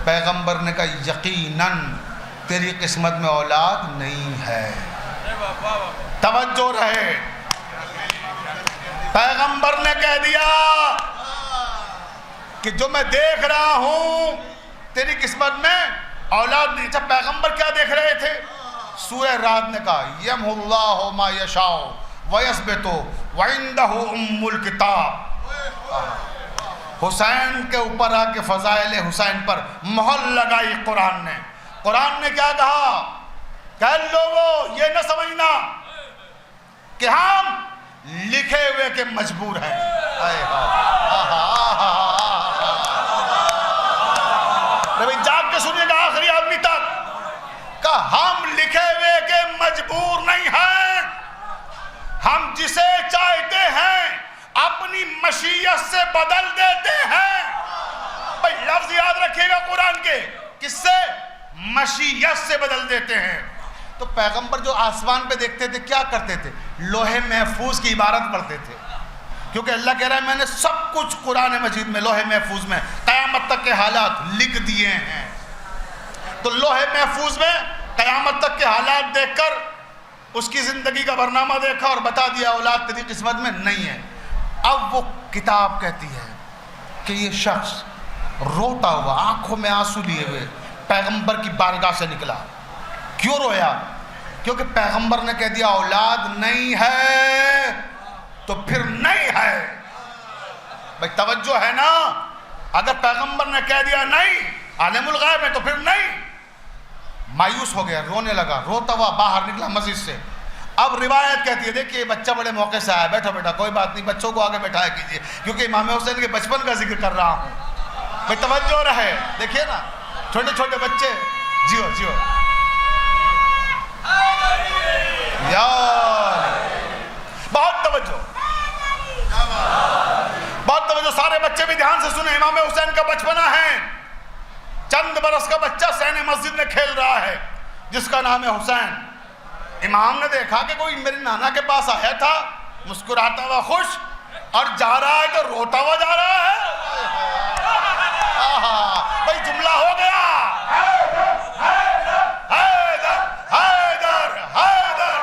پیغمبر نے کہا یقیناً تیری قسمت میں اولاد نہیں ہے. توجہ رہے، پیغمبر نے کہہ دیا کہ جو میں دیکھ رہا ہوں تیری قسمت میں اولاد نہیں. اچھا پیغمبر کیا دیکھ رہے تھے؟ سورہ رعد نے کہا یمحو اللہ ما یشاء ویثبت وعنده ام الکتاب. حسین کے اوپر آ کے فضائل حسین پر مہر لگائی قرآن نے. قرآن نے کیا کہا کہ لوگوں یہ نہ سمجھنا کہ ہم لکھے ہوئے کے مجبور ہیں. جاگ کے سنیے گا آخری آدمی تک کہ ہم لکھے ہوئے کے مجبور نہیں ہیں. ہم جسے چاہتے ہیں اپنی مشیت سے بدل دیتے ہیں. بھائی لفظ یاد رکھیے گا قرآن کے، کس سے؟ مشیت سے بدل دیتے ہیں. تو پیغمبر جو آسمان پہ دیکھتے تھے کیا کرتے تھے؟ لوح محفوظ کی عبارت پڑھتے تھے، کیونکہ اللہ کہہ رہا ہے میں نے سب کچھ قرآن مجید میں لوح محفوظ میں قیامت تک کے حالات لکھ دیے ہیں. تو لوح محفوظ میں قیامت تک کے حالات دیکھ کر اس کی زندگی کا برنامہ دیکھا اور بتا دیا اولاد تیری قسمت میں نہیں ہے. اب وہ کتاب کہتی ہے کہ یہ شخص روتا ہوا آنکھوں میں آنسو لیے ہوئے پیغمبر کی بارگاہ سے نکلا. کیوں رویا؟ کیونکہ پیغمبر نے کہہ دیا اولاد نہیں ہے تو پھر نہیں ہے. بھئی توجہ ہے نا؟ اگر پیغمبر نے کہہ دیا نہیں، عالم الغیب ہے، تو پھر نہیں. مایوس ہو گیا، رونے لگا، روتا ہوا باہر نکلا مسجد سے. اب روایت کہتی ہے دیکھیے بچہ بڑے موقع سے آیا، بیٹھو بیٹا کوئی بات نہیں، بچوں کو آگے بیٹھایا کیجئے، کیونکہ امام حسین کے بچپن کا ذکر کر رہا ہوں. بھئی توجہ رہے، دیکھیے نا چھوٹے چھوٹے بچے. جیو جیو یار، بہت توجہ، بہت توجہ. سارے بچے بھی دھیان سے سنیں. امام حسین کا بچپنا ہے، چند برس کا بچہ سین مسجد میں کھیل رہا ہے جس کا نام ہے حسین. امام نے دیکھا کہ کوئی میرے نانا کے پاس آیا تھا مسکراتا ہوا خوش، اور جا رہا ہے تو روتا ہوا جا رہا ہے. بھائی جملہ ہو گیا، حیدر حیدر حیدر حیدر.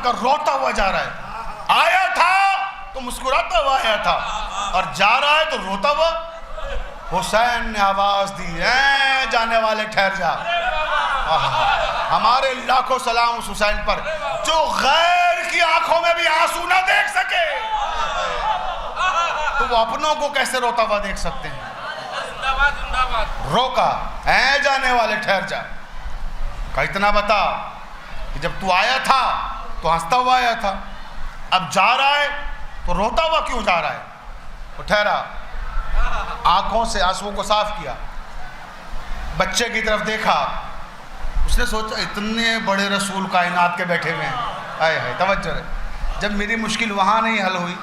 کا روتا ہوا جا رہا ہے. آیا تھا تو مسکراتا ہوا آیا تھا، اور جا رہا ہے تو روتا ہوا. حسین نے آواز دی اے جانے والے ٹھہر جا. ہمارے لاکھوں سلام اس حسین پر جو غیر کی آنکھوں میں بھی آنسو نہ دیکھ سکے، تو وہ اپنوں کو کیسے روتا ہوا دیکھ سکتے ہیں. روکا اے جانے والے ٹھہر جا. کہ اتنا بتا کہ جب تو آیا تھا تو ہنستا ہوا آیا تھا، اب جا رہا ہے تو روتا ہوا کیوں جا رہا ہے. وہ ٹھہرا، آنکھوں سے آنسوؤں کو صاف کیا، بچے کی طرف دیکھا. اس نے سوچا اتنے بڑے رسول کائنات کے بیٹھے ہوئے ہیں، آئے ہے توجہ رہے، جب میری مشکل وہاں نہیں حل ہوئی،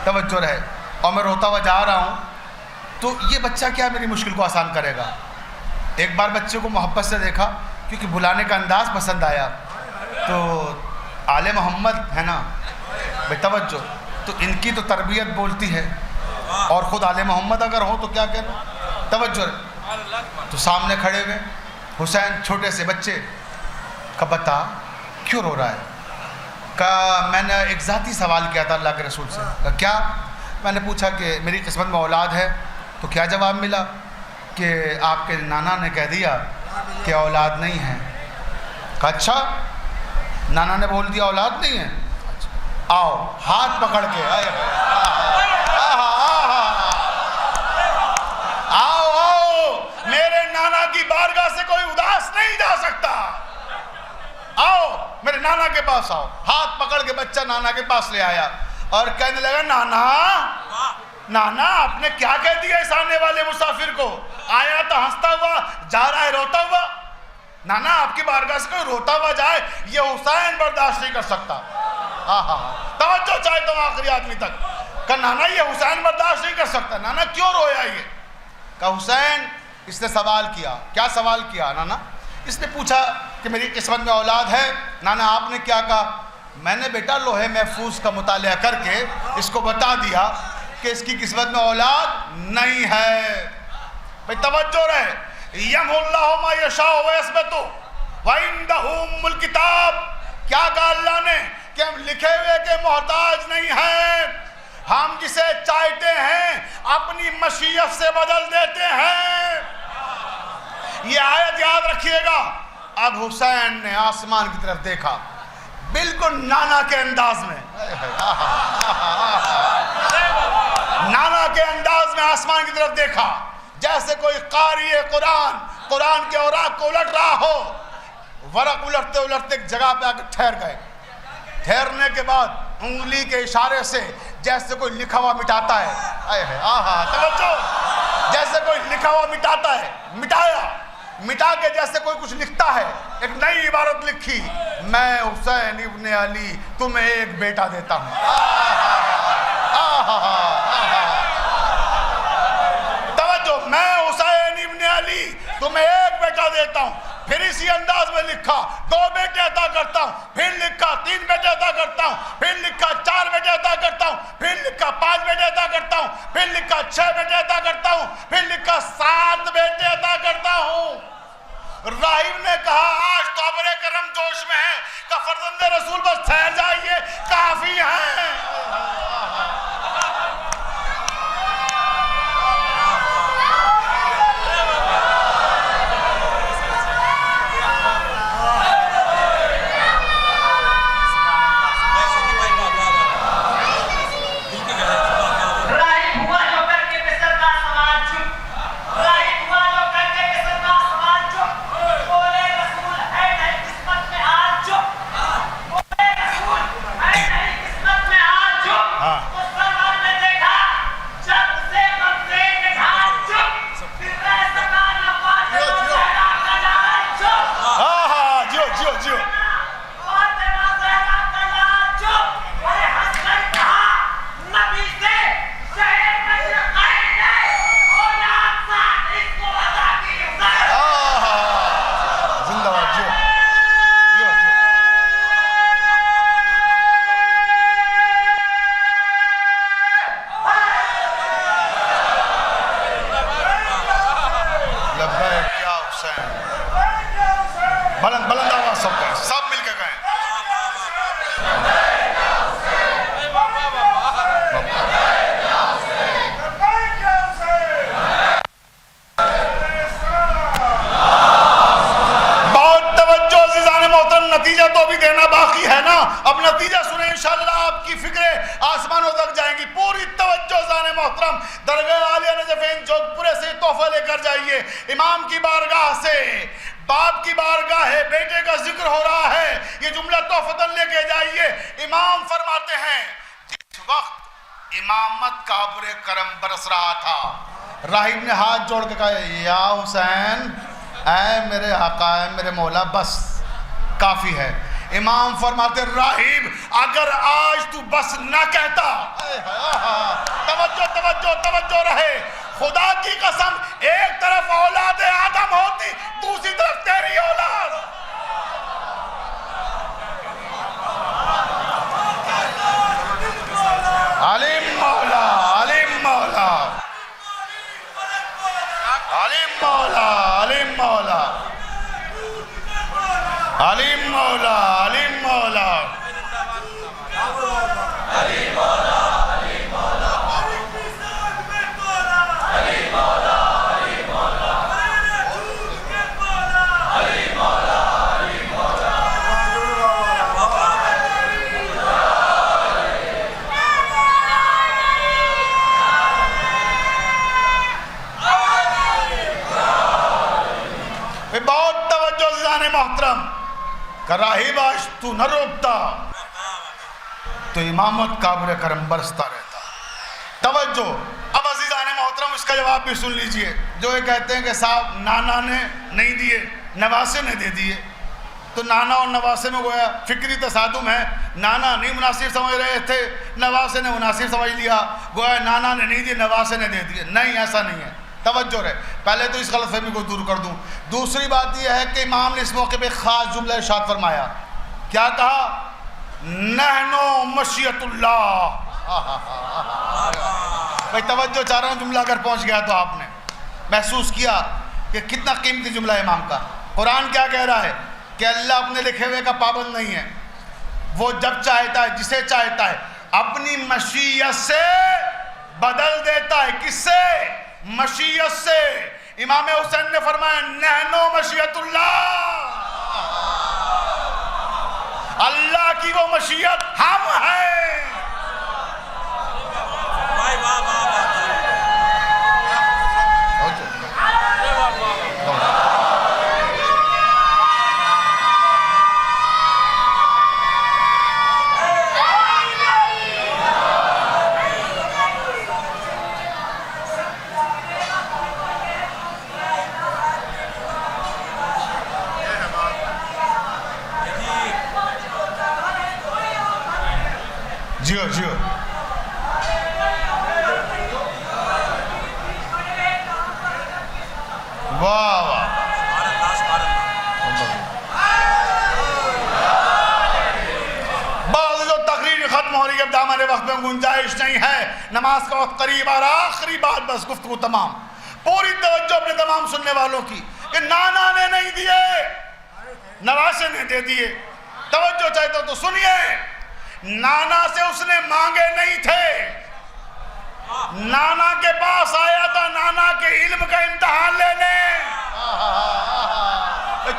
توجہ رہے، اور میں روتا ہوا جا رہا ہوں، تو یہ بچہ کیا میری مشکل کو آسان کرے گا. ایک بار بچے کو محبت سے دیکھا، کیونکہ بلانے کا انداز پسند آیا. تو آل محمد ہے نا بے توجہ، تو ان کی تو تربیت بولتی ہے، اور خود آل محمد اگر ہو تو کیا کہنا. توجہ تو سامنے کھڑے ہوئے حسین چھوٹے سے بچے کا بتا کیوں رو رہا ہے. کہا میں نے ایک ذاتی سوال کیا تھا اللہ کے رسول سے. کہا کیا؟ میں نے پوچھا کہ میری قسمت میں اولاد ہے، تو کیا جواب ملا؟ کہ آپ کے نانا نے کہہ دیا کہ اولاد نہیں ہے. کہا اچھا، نانا نے بول دیا اولاد نہیں ہے، آؤ ہاتھ پکڑ کے آؤ آؤ، میرے نانا کی بارگاہ سے کوئی اداس نہیں جا سکتا. آؤ میرے نانا کے پاس آؤ. ہاتھ پکڑ کے بچہ نانا کے پاس لے آیا اور کہنے لگا نانا نانا آپ نے کیا کہہ دیا اس آنے والے مسافر کو؟ آیا تو ہنستا ہوا جا رہا ہے روتا ہوا. نانا آپ کی بارگاہ سے کوئی روتا ہوا جائے یہ حسین برداشت نہیں کر سکتا. توجہ چاہے تو آخری آدمی تک. کہ نانا یہ حسین برداشت نہیں کر سکتا. نانا کیوں رویا یہ؟ کہ حسین اس نے سوال کیا. کیا سوال کیا نانا؟ اس نے پوچھا کہ میری قسمت میں اولاد ہے. نانا آپ نے کیا کہا؟ میں نے بیٹا لوہے محفوظ کا مطالعہ کر کے اس کو بتا دیا کہ اس کی قسمت میں اولاد نہیں ہے. بھئی توجہ رہے. یمحو اللہ ما یشاء ویثبت وعندہ ام الکتاب. کیا کہا اللہ نے؟ کہ ہم لکھے ہوئے کے محتاج نہیں ہیں، ہم جسے چاہتے ہیں اپنی مشیت سے بدل دیتے ہیں. یہ آیت یاد رکھیے گا. اب حسین نے آسمان کی طرف دیکھا بالکل نانا کے انداز میں، نانا کے انداز میں آسمان کی طرف دیکھا جیسے کوئی قاری قرآن کے اوراق کو الٹ رہا ہو. ورق الٹتے الٹتے ایک جگہ پہ آ کے ٹھہر گئے. ٹھہرنے کے بعد انگلی کے اشارے سے جیسے کوئی لکھا ہوا مٹاتا ہے، توجہ، جیسے کوئی لکھا ہوا مٹاتا ہے، مٹایا، مٹا کے جیسے کوئی کچھ لکھتا ہے، ایک نئی عبارت لکھی، میں حسین ابن علی تمہیں ایک بیٹا دیتا ہوں. توجہ، میں حسین ابن علی تمہیں ایک بیٹا دیتا ہوں. پھر اسی انداز میں لکھا 2 بیٹے عطا کرتا ہوں. پھر لکھا 3 بیٹے عطا کرتا ہوں. پھر لکھا 4 بیٹے عطا کرتا ہوں. پھر لکھا 5 بیٹے عطا کرتا ہوں. پھر لکھا 6 بیٹے عطا کرتا ہوں. پھر لکھا 7 بیٹے عطا کرتا ہوں. راہب نے کہا آج تو ابر کرم جوش میں ہے کہ فرزند رسول بس ٹھہر جائیے کافی ہیں. بلند آواز سب مل کے گئے. بہت توجہ عزیزان محترم, نتیجہ تو بھی دینا باقی ہے نا. اب نتیجہ سنیں انشاءاللہ آپ کی فکریں آسمانوں تک جائیں گی. پوری توجہ عزیزان محترم, درگاہ عالیہ نجفین جوگ پورے سے تحفہ لے کر جائیے. امام کی بارگاہ سے باپ کی بارگاہ ہے, بیٹے کا ذکر ہو رہا ہے, یہ جملہ تحفتاً لے کے جائیے. امام فرماتے ہیں جس وقت امامت کا ابر کرم برس رہا تھا, راہب نے ہاتھ جوڑ کے کہا یا حسین, اے میرے آقا, اے میرے مولا, بس کافی ہے. امام فرماتے راہب اگر آج تو بس نہ کہتا, توجہ توجہ توجہ رہے, خدا کی قسم ایک طرف اولاد آدم ہوتی, دوسری طرف تیری اولاد. علیم مولا, علیم مولا, علیم مولا, علیم مولا, علیم مولا, علیم مولا, علیم مولا. بہت توجہ عزیزان محترم, کہ راہب آج تو نہ روکتا تو امامت کا ابر کرم برستا رہتا. توجہ. اب عزیزان محترم اس کا جواب بھی سن لیجئے. جو یہ کہتے ہیں کہ صاحب نانا نے نہیں دیے, نواسے نے دے دیے, تو نانا اور نواسے میں گویا فکری تصادم ہے. نانا نہیں مناسب سمجھ رہے تھے, نواسے نے مناسب سمجھ لیا, گویا نانا نے نہیں دیے, نواسے نے دے دیے. نہیں, ایسا نہیں ہے. توجہ رہے, پہلے تو اس غلط فہمی کو دور کر دوں. دوسری بات یہ ہے کہ امام نے اس موقع پہ خاص جملہ ارشاد فرمایا. کیا کہا؟ نحنو مشیت اللہ. بھائی توجہ چاہ رہا ہوں, جملہ اگر پہنچ گیا تو آپ نے محسوس کیا کہ کتنا قیمتی جملہ ہے امام کا. قرآن کیا کہہ رہا ہے کہ اللہ اپنے لکھے ہوئے کا پابند نہیں ہے, وہ جب چاہتا ہے جسے چاہتا ہے اپنی مشیت سے بدل دیتا ہے. کس سے؟ مشیت سے. امام حسین نے فرمایا نحنو مشیت اللہ, اللہ کی وہ مشیت ہم ہیں. جیو جیو. واہ واہ. ہمارے وقت میں گنجائش نہیں ہے، نماز کا وقت قریب اور آخری بات بس گفتگو تمام، پوری توجہ اپنے تمام سننے والوں کی کہ نانا نے نہیں دیے، نواسے نے دے دیے۔ توجہ چاہتے تو سنیے، نانا سے اس نے مانگے نہیں تھے، نانا کے پاس آیا تھا نانا کے علم کا امتحان لینے۔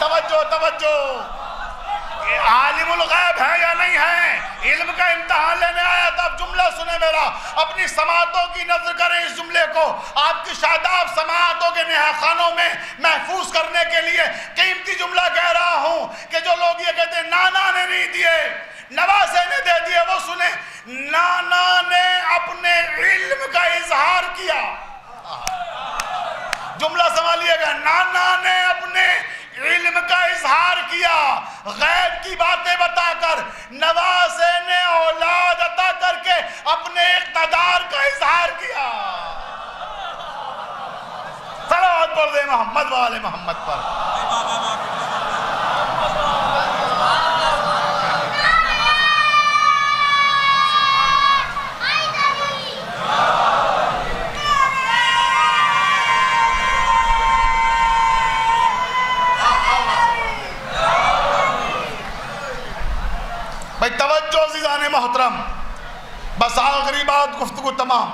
توجہ توجہ، عالم الغیب ہے یا نہیں ہے، علم کا امتحان لینے آیا تھا۔ اب جملہ سنیں میرا، اپنی سماعتوں کی نظر کریں اس جملے کو، آپ کی شاداب سماعتوں کے نہا خانوں میں محفوظ کرنے کے لیے قیمتی جملہ کہہ رہا ہوں کہ جو لوگ یہ کہتے ہیں نانا نے نہیں دیے، نواسے نے دے دیے، وہ سنیں، نانا نے اپنے علم کا اظہار کیا۔ جملہ سنبھالیے گا، نانا نے اپنے علم کا اظہار کیا، غیب کی باتیں بتا کر، نواسے نے اولاد عطا کر کے اپنے اقتدار کا اظہار کیا۔ صلوات پڑھ دے محمد والے محمد پر۔ بھائی توجہ عزیزان محترم، بس آخری بات گفتگو تمام،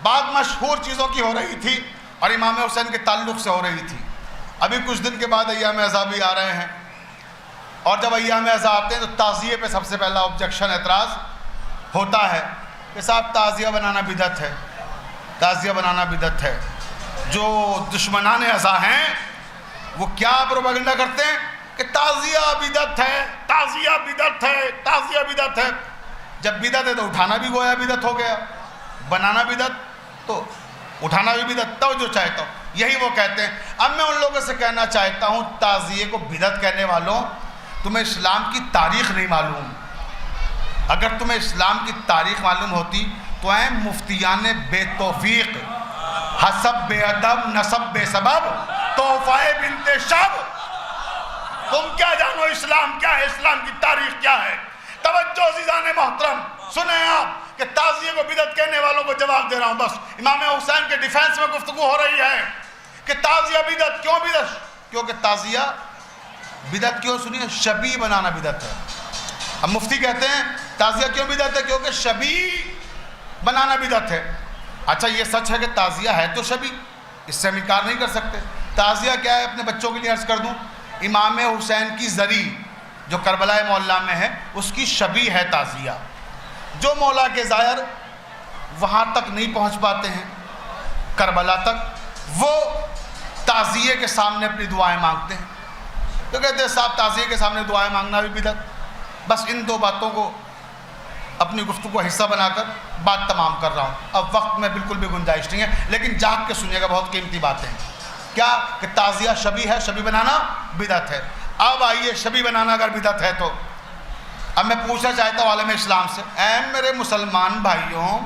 بات مشہور چیزوں کی ہو رہی تھی اور امام حسین کے تعلق سے ہو رہی تھی۔ ابھی کچھ دن کے بعد ایام عزا بھی آ رہے ہیں، اور جب ایام عزا آتے ہیں تو تعزیے پہ سب سے پہلا آبجیکشن اعتراض ہوتا ہے کہ صاحب تعزیہ بنانا بدعت ہے، تعزیہ بنانا بدعت ہے۔ جو دشمنان عزا ہیں وہ کیا پروپیگنڈا کرتے ہیں کہ تعزیہ بدعت ہے، تعزیہ بدعت ہے، تعزیہ بدعت ہے۔ جب بدعت ہے تو اٹھانا بھی گویا بدعت ہو گیا، بنانا بدعت تو اٹھانا بھی بدعت۔ توجہ چاہتا ہوں، یہی وہ کہتے ہیں۔ اب میں ان لوگوں سے کہنا چاہتا ہوں، تعزیے کو بدعت کہنے والوں، تمہیں اسلام کی تاریخ نہیں معلوم۔ اگر تمہیں اسلام کی تاریخ معلوم ہوتی تو اے مفتیان بے توفیق، حسب بے ادب، نسب بے سبب، تحفہ بنت شب، تم کیا جانو اسلام کیا ہے، اسلام کی تاریخ کیا ہے؟ توجہ عزیزان محترم، سنیں آپ کہ تعزیے کو بدعت کہنے والوں کو جواب دے رہا ہوں۔ بس امام حسین کے ڈیفینس میں گفتگو ہو رہی ہے کہ تعزیہ بدعت کیوں بدعت؟ کیونکہ تعزیہ بدعت کیوں؟ سنیے، شبیہ بنانا بدعت ہے۔ اب مفتی کہتے ہیں تعزیہ کیوں بدعت ہے؟ کیونکہ شبیہ بنانا بدعت ہے۔ اچھا یہ سچ ہے کہ تعزیہ ہے تو شبیہ، اس سے ہم انکار نہیں کر سکتے۔ تعزیہ کیا ہے؟ اپنے بچوں کے لیے عرض کر دوں، امام حسین کی زری جو کربلا مولا میں ہے اس کی شبیہ ہے تعزیہ۔ جو مولا کے زائر وہاں تک نہیں پہنچ پاتے ہیں کربلا تک، وہ تعزیے کے سامنے اپنی دعائیں مانگتے ہیں، تو کہتے ہیں صاحب تعزیے کے سامنے دعائیں مانگنا بھی بدعت۔ بس ان دو باتوں کو اپنی گفتگو کو حصہ بنا کر بات تمام کر رہا ہوں۔ اب وقت میں بالکل بھی گنجائش نہیں ہے، لیکن جاگ کے سنیے گا، بہت قیمتی باتیں ہیں۔ کیا کہ تعزیہ شبیہ ہے، شبیہ بنانا بدعت ہے۔ اب آئیے، شبیہ بنانا اگر بدعت ہے تو اب میں پوچھنا چاہتا ہوں عالم اسلام سے، اے میرے مسلمان بھائیوں،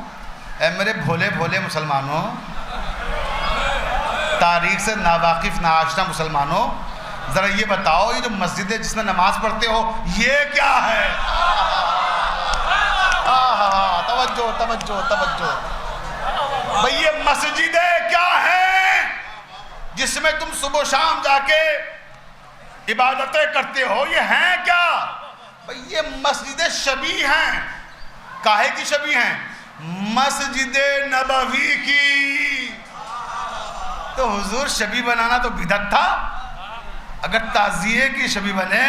اے میرے بھولے بھولے مسلمانوں، تاریخ سے ناواقف ناآشنا مسلمانوں، ذرا یہ بتاؤ، یہ جو مسجد ہے جس میں نماز پڑھتے ہو یہ کیا ہے؟ توجہ توجہ توجہ، بھئی یہ مسجدیں کیا ہیں جس میں تم صبح و شام جا کے عبادتیں کرتے ہو؟ یہ ہیں کیا؟ بھئی یہ مسجد شبیہ ہیں۔ کاہے کی شبیہ ہیں؟ مسجد نبوی کی۔ تو حضور شبیہ بنانا تو بدعت تھا؟ اگر تعزیے کی شبیہ بنے،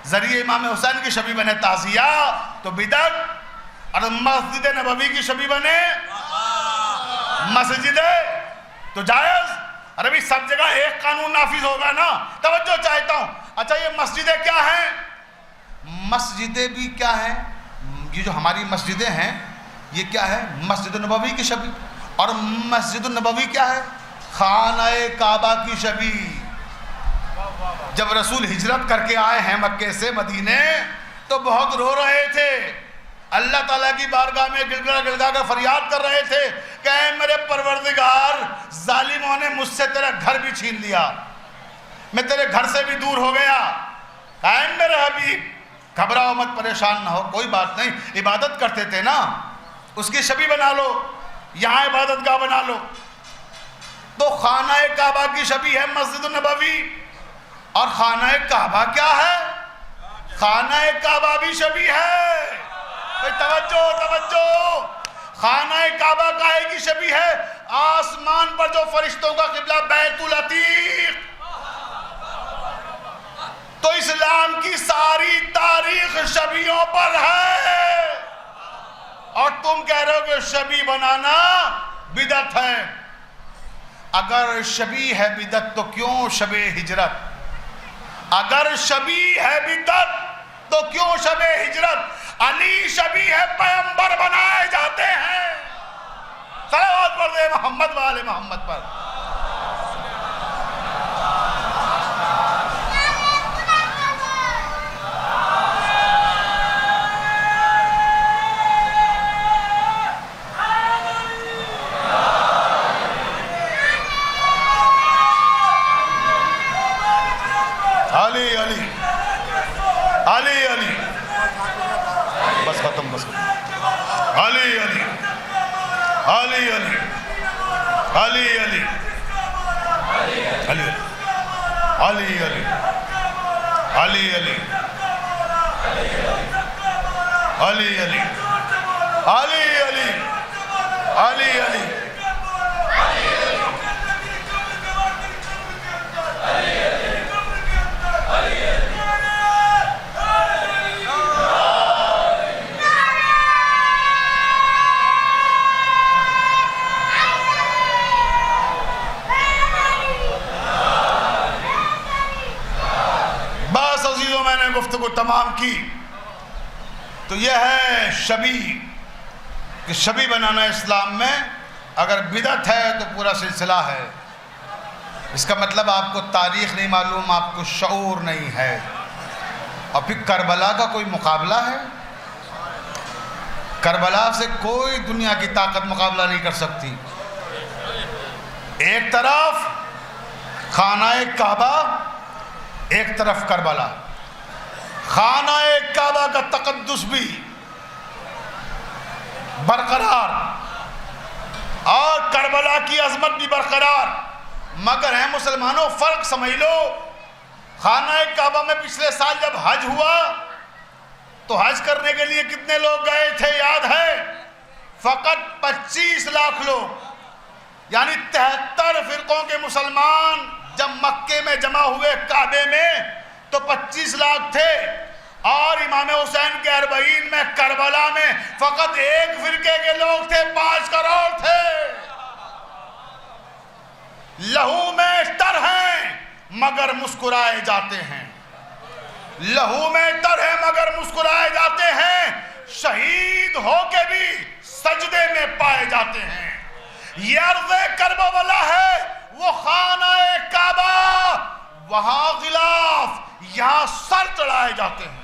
ذریعہ امام حسین کی شبیہ بنے تعزیہ تو بدعت، اور مسجد نبوی کی شبیہ بنے مسجد تو جائز۔ ارے بھی سب جگہ ایک قانون نافذ ہوگا نا؟ توجہ چاہتا ہوں۔ اچھا یہ مسجدیں کیا ہیں؟ مسجدیں بھی کیا ہیں؟ یہ جو ہماری مسجدیں ہیں یہ کیا ہے؟ مسجد نبوی کی شبیہ۔ اور مسجد نبوی کیا ہے؟ خانہ کعبہ کی شبیہ۔ جب رسول ہجرت کر کے آئے ہیں مکے سے مدینے تو بہت رو رہے تھے، اللہ تعالیٰ کی بارگاہ میں گڑگڑا گڑگڑا کر فریاد کر رہے تھے کہ اے میرے پروردگار، ظالموں نے مجھ سے تیرا گھر بھی چھین لیا، میں تیرے گھر سے بھی دور ہو گیا، اے میرے حبیب گھبراؤ مت، پریشان نہ ہو، کوئی بات نہیں، عبادت کرتے تھے نا، اس کی شبیہ بنا لو، یہاں عبادت گاہ بنا لو۔ تو خانہ کعبہ کی شبیہ ہے مسجد النبوی، اور خانہ کعبہ کیا ہے؟ خانہ کعبہ بھی شبیہ ہے۔ توجہ توجہ، خانہ کعبہ کاہے کی شبیہ ہے؟ آسمان پر جو فرشتوں کا قبلہ بیت العتیق، تو اسلام کی ساری تاریخ شبیوں پر ہے، اور تم کہہ رہے ہو کہ شبیہ بنانا بدعت ہے۔ اگر شبیہ ہے بدعت تو کیوں شب ہجرت؟ اگر شبیہ ہے بدعت تو کیوں شب ہجرت؟ علی شبیہ ہے پیغمبر بنائے جاتے ہیں۔ صلوات پڑھ دے محمد و آل محمد پر۔ علی علی علی علی، بس ختم بس ختم۔ علی علی علی علی علی علی علی علی علی علی علی علی علی علی علی علی علی۔ گفتگو تمام کی تو یہ ہے شبیہ، کہ شبیہ بنانا اسلام میں اگر بدعت ہے تو پورا سلسلہ ہے۔ اس کا مطلب آپ کو تاریخ نہیں معلوم، آپ کو شعور نہیں ہے۔ اور پھر کربلا کا کوئی مقابلہ ہے؟ کربلا سے کوئی دنیا کی طاقت مقابلہ نہیں کر سکتی۔ ایک طرف خانہ کعبہ، ایک طرف کربلا۔ خانہ کعبہ کا تقدس بھی برقرار اور کربلا کی عظمت بھی برقرار، مگر ہیں مسلمانوں فرق سمجھ لو۔ خانہ کعبہ میں پچھلے سال جب حج ہوا تو حج کرنے کے لیے کتنے لوگ گئے تھے یاد ہے؟ فقط 25 لاکھ لوگ، یعنی 73 فرقوں کے مسلمان جب مکے میں جمع ہوئے کعبے میں تو 25 لاکھ تھے، اور امام حسین کے 40 میں کربلا میں فقط ایک فرقے کے لوگ تھے، 5 کروڑ تھے۔ لہو میں تر ہیں مگر مسکرائے جاتے ہیں، لہو میں تر ہیں مگر مسکرائے جاتے ہیں، شہید ہو کے بھی سجدے میں پائے جاتے ہیں۔ یہ ارض کربلا ہے، وہ خانہ کعبہ، وہاں غلاف، یہاں سر چڑھائے جاتے ہیں،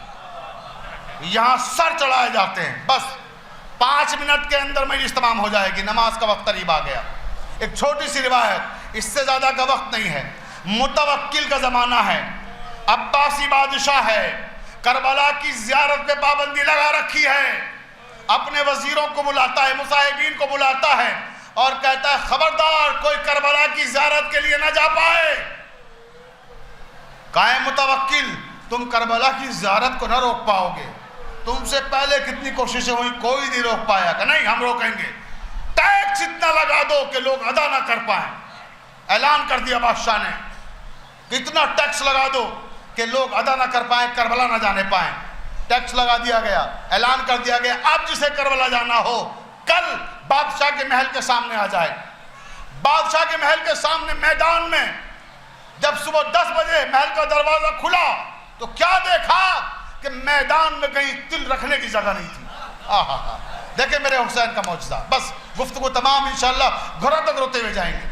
یہاں سر چڑھائے جاتے ہیں۔ بس 5 منٹ کے اندر مجلس تمام ہو جائے گی، نماز کا وقت قریب آ گیا۔ ایک چھوٹی سی روایت، اس سے زیادہ کا وقت نہیں ہے۔ متوکل کا زمانہ ہے، عباسی بادشاہ ہے، کربلا کی زیارت پہ پابندی لگا رکھی ہے، اپنے وزیروں کو بلاتا ہے، مصاحبین کو بلاتا ہے اور کہتا ہے خبردار کوئی کربلا کی زیارت کے لیے نہ جا پائے۔ کہا متوکل تم کربلا کی زیارت کو نہ روک پاؤ گے، تم سے پہلے کتنی کوششیں ہوئی کوئی نہیں روک پایا، کہ نہیں ہم روکیں گے، ٹیکس اتنا لگا دو کہ لوگ ادا نہ کر پائیں۔ اعلان کر دیا بادشاہ نے، کتنا ٹیکس لگا دو کہ لوگ ادا نہ کر پائیں، کربلا نہ جانے پائیں۔ ٹیکس لگا دیا گیا، اعلان کر دیا گیا اب جسے کربلا جانا ہو کل بادشاہ کے محل کے سامنے آ جائے۔ بادشاہ کے محل کے سامنے میدان میں جب صبح 10 بجے محل کا دروازہ کھلا تو کیا دیکھا کہ میدان میں کہیں تل رکھنے کی جگہ نہیں تھی۔ دیکھیں میرے حسین کا معجزہ۔ بس گفتگو تمام انشاءاللہ گھروں تک روتے ہوئے جائیں گے۔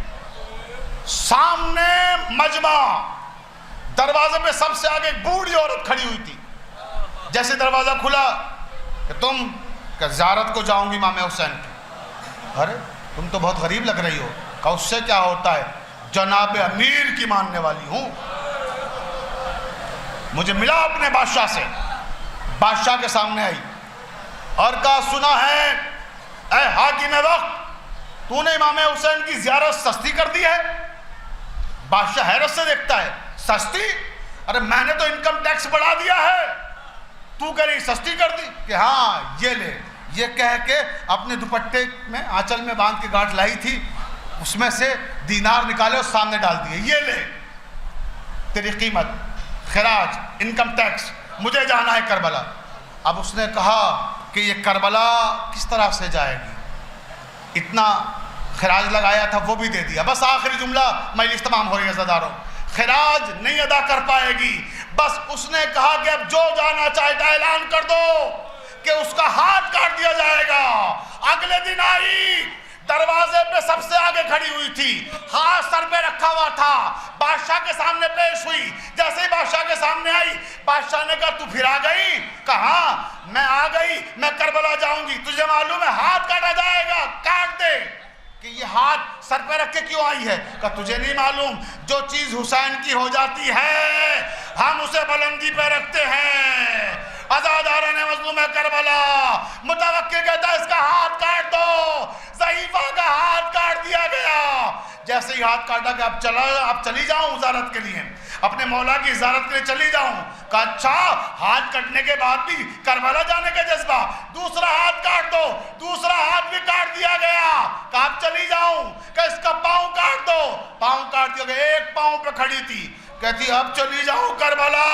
سامنے مجمع، دروازے پہ سب سے آگے ایک بوڑھی عورت کھڑی ہوئی تھی۔ جیسے دروازہ کھلا کہ تم زیارت کو جاؤں گی امام حسین کی۔ ارے تم تو بہت غریب لگ رہی ہو۔ کہا اس سے کیا ہوتا ہے، جناب امیر کی ماننے والی ہوں، مجھے ملا اپنے بادشاہ سے، بادشاہ کے سامنے آئی اور کہا سنا ہے اے حاکم وقت تو نے امام حسین کی زیارت سستی کر دی ہے؟ بادشاہ حیرت سے دیکھتا ہے، سستی؟ ارے میں نے تو انکم ٹیکس بڑھا دیا ہے، تو کہہ رہی سستی کر دی؟ کہ ہاں یہ لے، یہ کہہ کے اپنے دوپٹے میں آنچل میں باندھ کے گانٹھ لائی تھی، اس میں سے دینار نکالے اور سامنے ڈال دیے، یہ لے تیری قیمت، خراج، انکم ٹیکس، مجھے جانا ہے کربلا۔ اب اس نے کہا کہ یہ کربلا کس طرح سے جائے گی؟ اتنا خراج لگایا تھا وہ بھی دے دیا، بس آخری جملہ مجلس تمام ہو رہی ہے عزاداروں، خراج نہیں ادا کر پائے گی، بس اس نے کہا کہ اب جو جانا چاہتا ہے اعلان کر دو کہ اس کا ہاتھ کاٹ دیا جائے گا۔ اگلے دن آئی، دروازے پہ سب سے آگے کھڑی ہوئی تھی، ہاتھ سر پہ رکھا ہوا تھا، بادشاہ کے سامنے پیش ہوئی۔ جیسے ہی بادشاہ کے سامنے آئی، بادشاہ نے کہا تو پھر آ گئی؟ کہا میں آ گئی، میں کربلا جاؤں گی، تجھے معلوم ہے ہاتھ کاٹا جائے گا، کاٹ دے۔ کہ یہ ہاتھ سر پہ رکھ کے کیوں آئی ہے؟ کہ تجھے نہیں معلوم جو چیز حسین کی ہو جاتی ہے ہم اسے بلندی پہ رکھتے ہیں۔ عزاداران مظلوم کربلا، متوقع کہتا ہے اس کا ہاتھ کاٹ دو، ضعیفہ کا ہاتھ کاٹ دیا گیا۔ جیسے ہی ہاتھ کاٹا کہ اب چلی جاؤں زیارت کے لیے، اپنے مولا کی زیارت کے لیے چلی جاؤں۔ کہا اچھا ہاتھ کٹنے کے بعد بھی کربلا جانے کا جذبہ، دوسرا ہاتھ کاٹ دو، دوسرا ہاتھ بھی کاٹ دیا گیا۔ کہا اب چلی جاؤں، کہ اس کا پاؤں کاٹ دو، پاؤں کاٹ دیا گیا، ایک پاؤں پہ کھڑی تھی، کہتی اب چلی جاؤں کربلا۔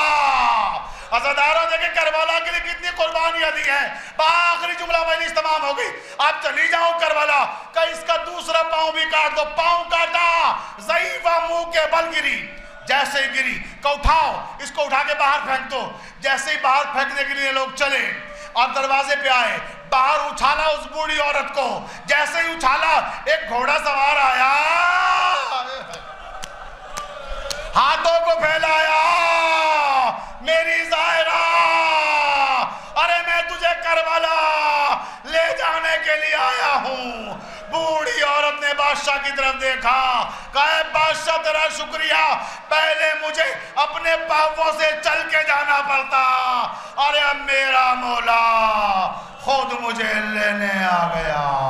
عزاداروں دیکھیں کربلا کے لیے کتنی قربانیاں دی ہیں، آخری جملہ مجلس تمام ہو گئی، اب چلی جاؤں کربلا، کہ اس کا دوسرا پاؤں بھی کاٹ دو، پاؤں کاٹا، ضعیفہ منہ کے بل گری۔ جیسے ہی گری کہ اٹھاؤ اس کو، اٹھا کے باہر پھینک دو۔ جیسے ہی باہر پھینکنے کے لیے لوگ چلے اور دروازے پہ آئے، باہر اچھالا اس بوڑھی عورت کو، جیسے ہی اچھالا ایک گھوڑا سوار آیا، ہاتھوں کو پھیلایا، میری زائرہ، ارے میں تجھے کربلا لے جانے کے لیے آیا ہوں۔ بوڑھی عورت نے بادشاہ کی طرف دیکھا، کہا اے بادشاہ تیرا شکریہ، پہلے مجھے اپنے پاؤں سے چل کے جانا پڑتا، ارے اب میرا مولا خود مجھے لینے آ گیا۔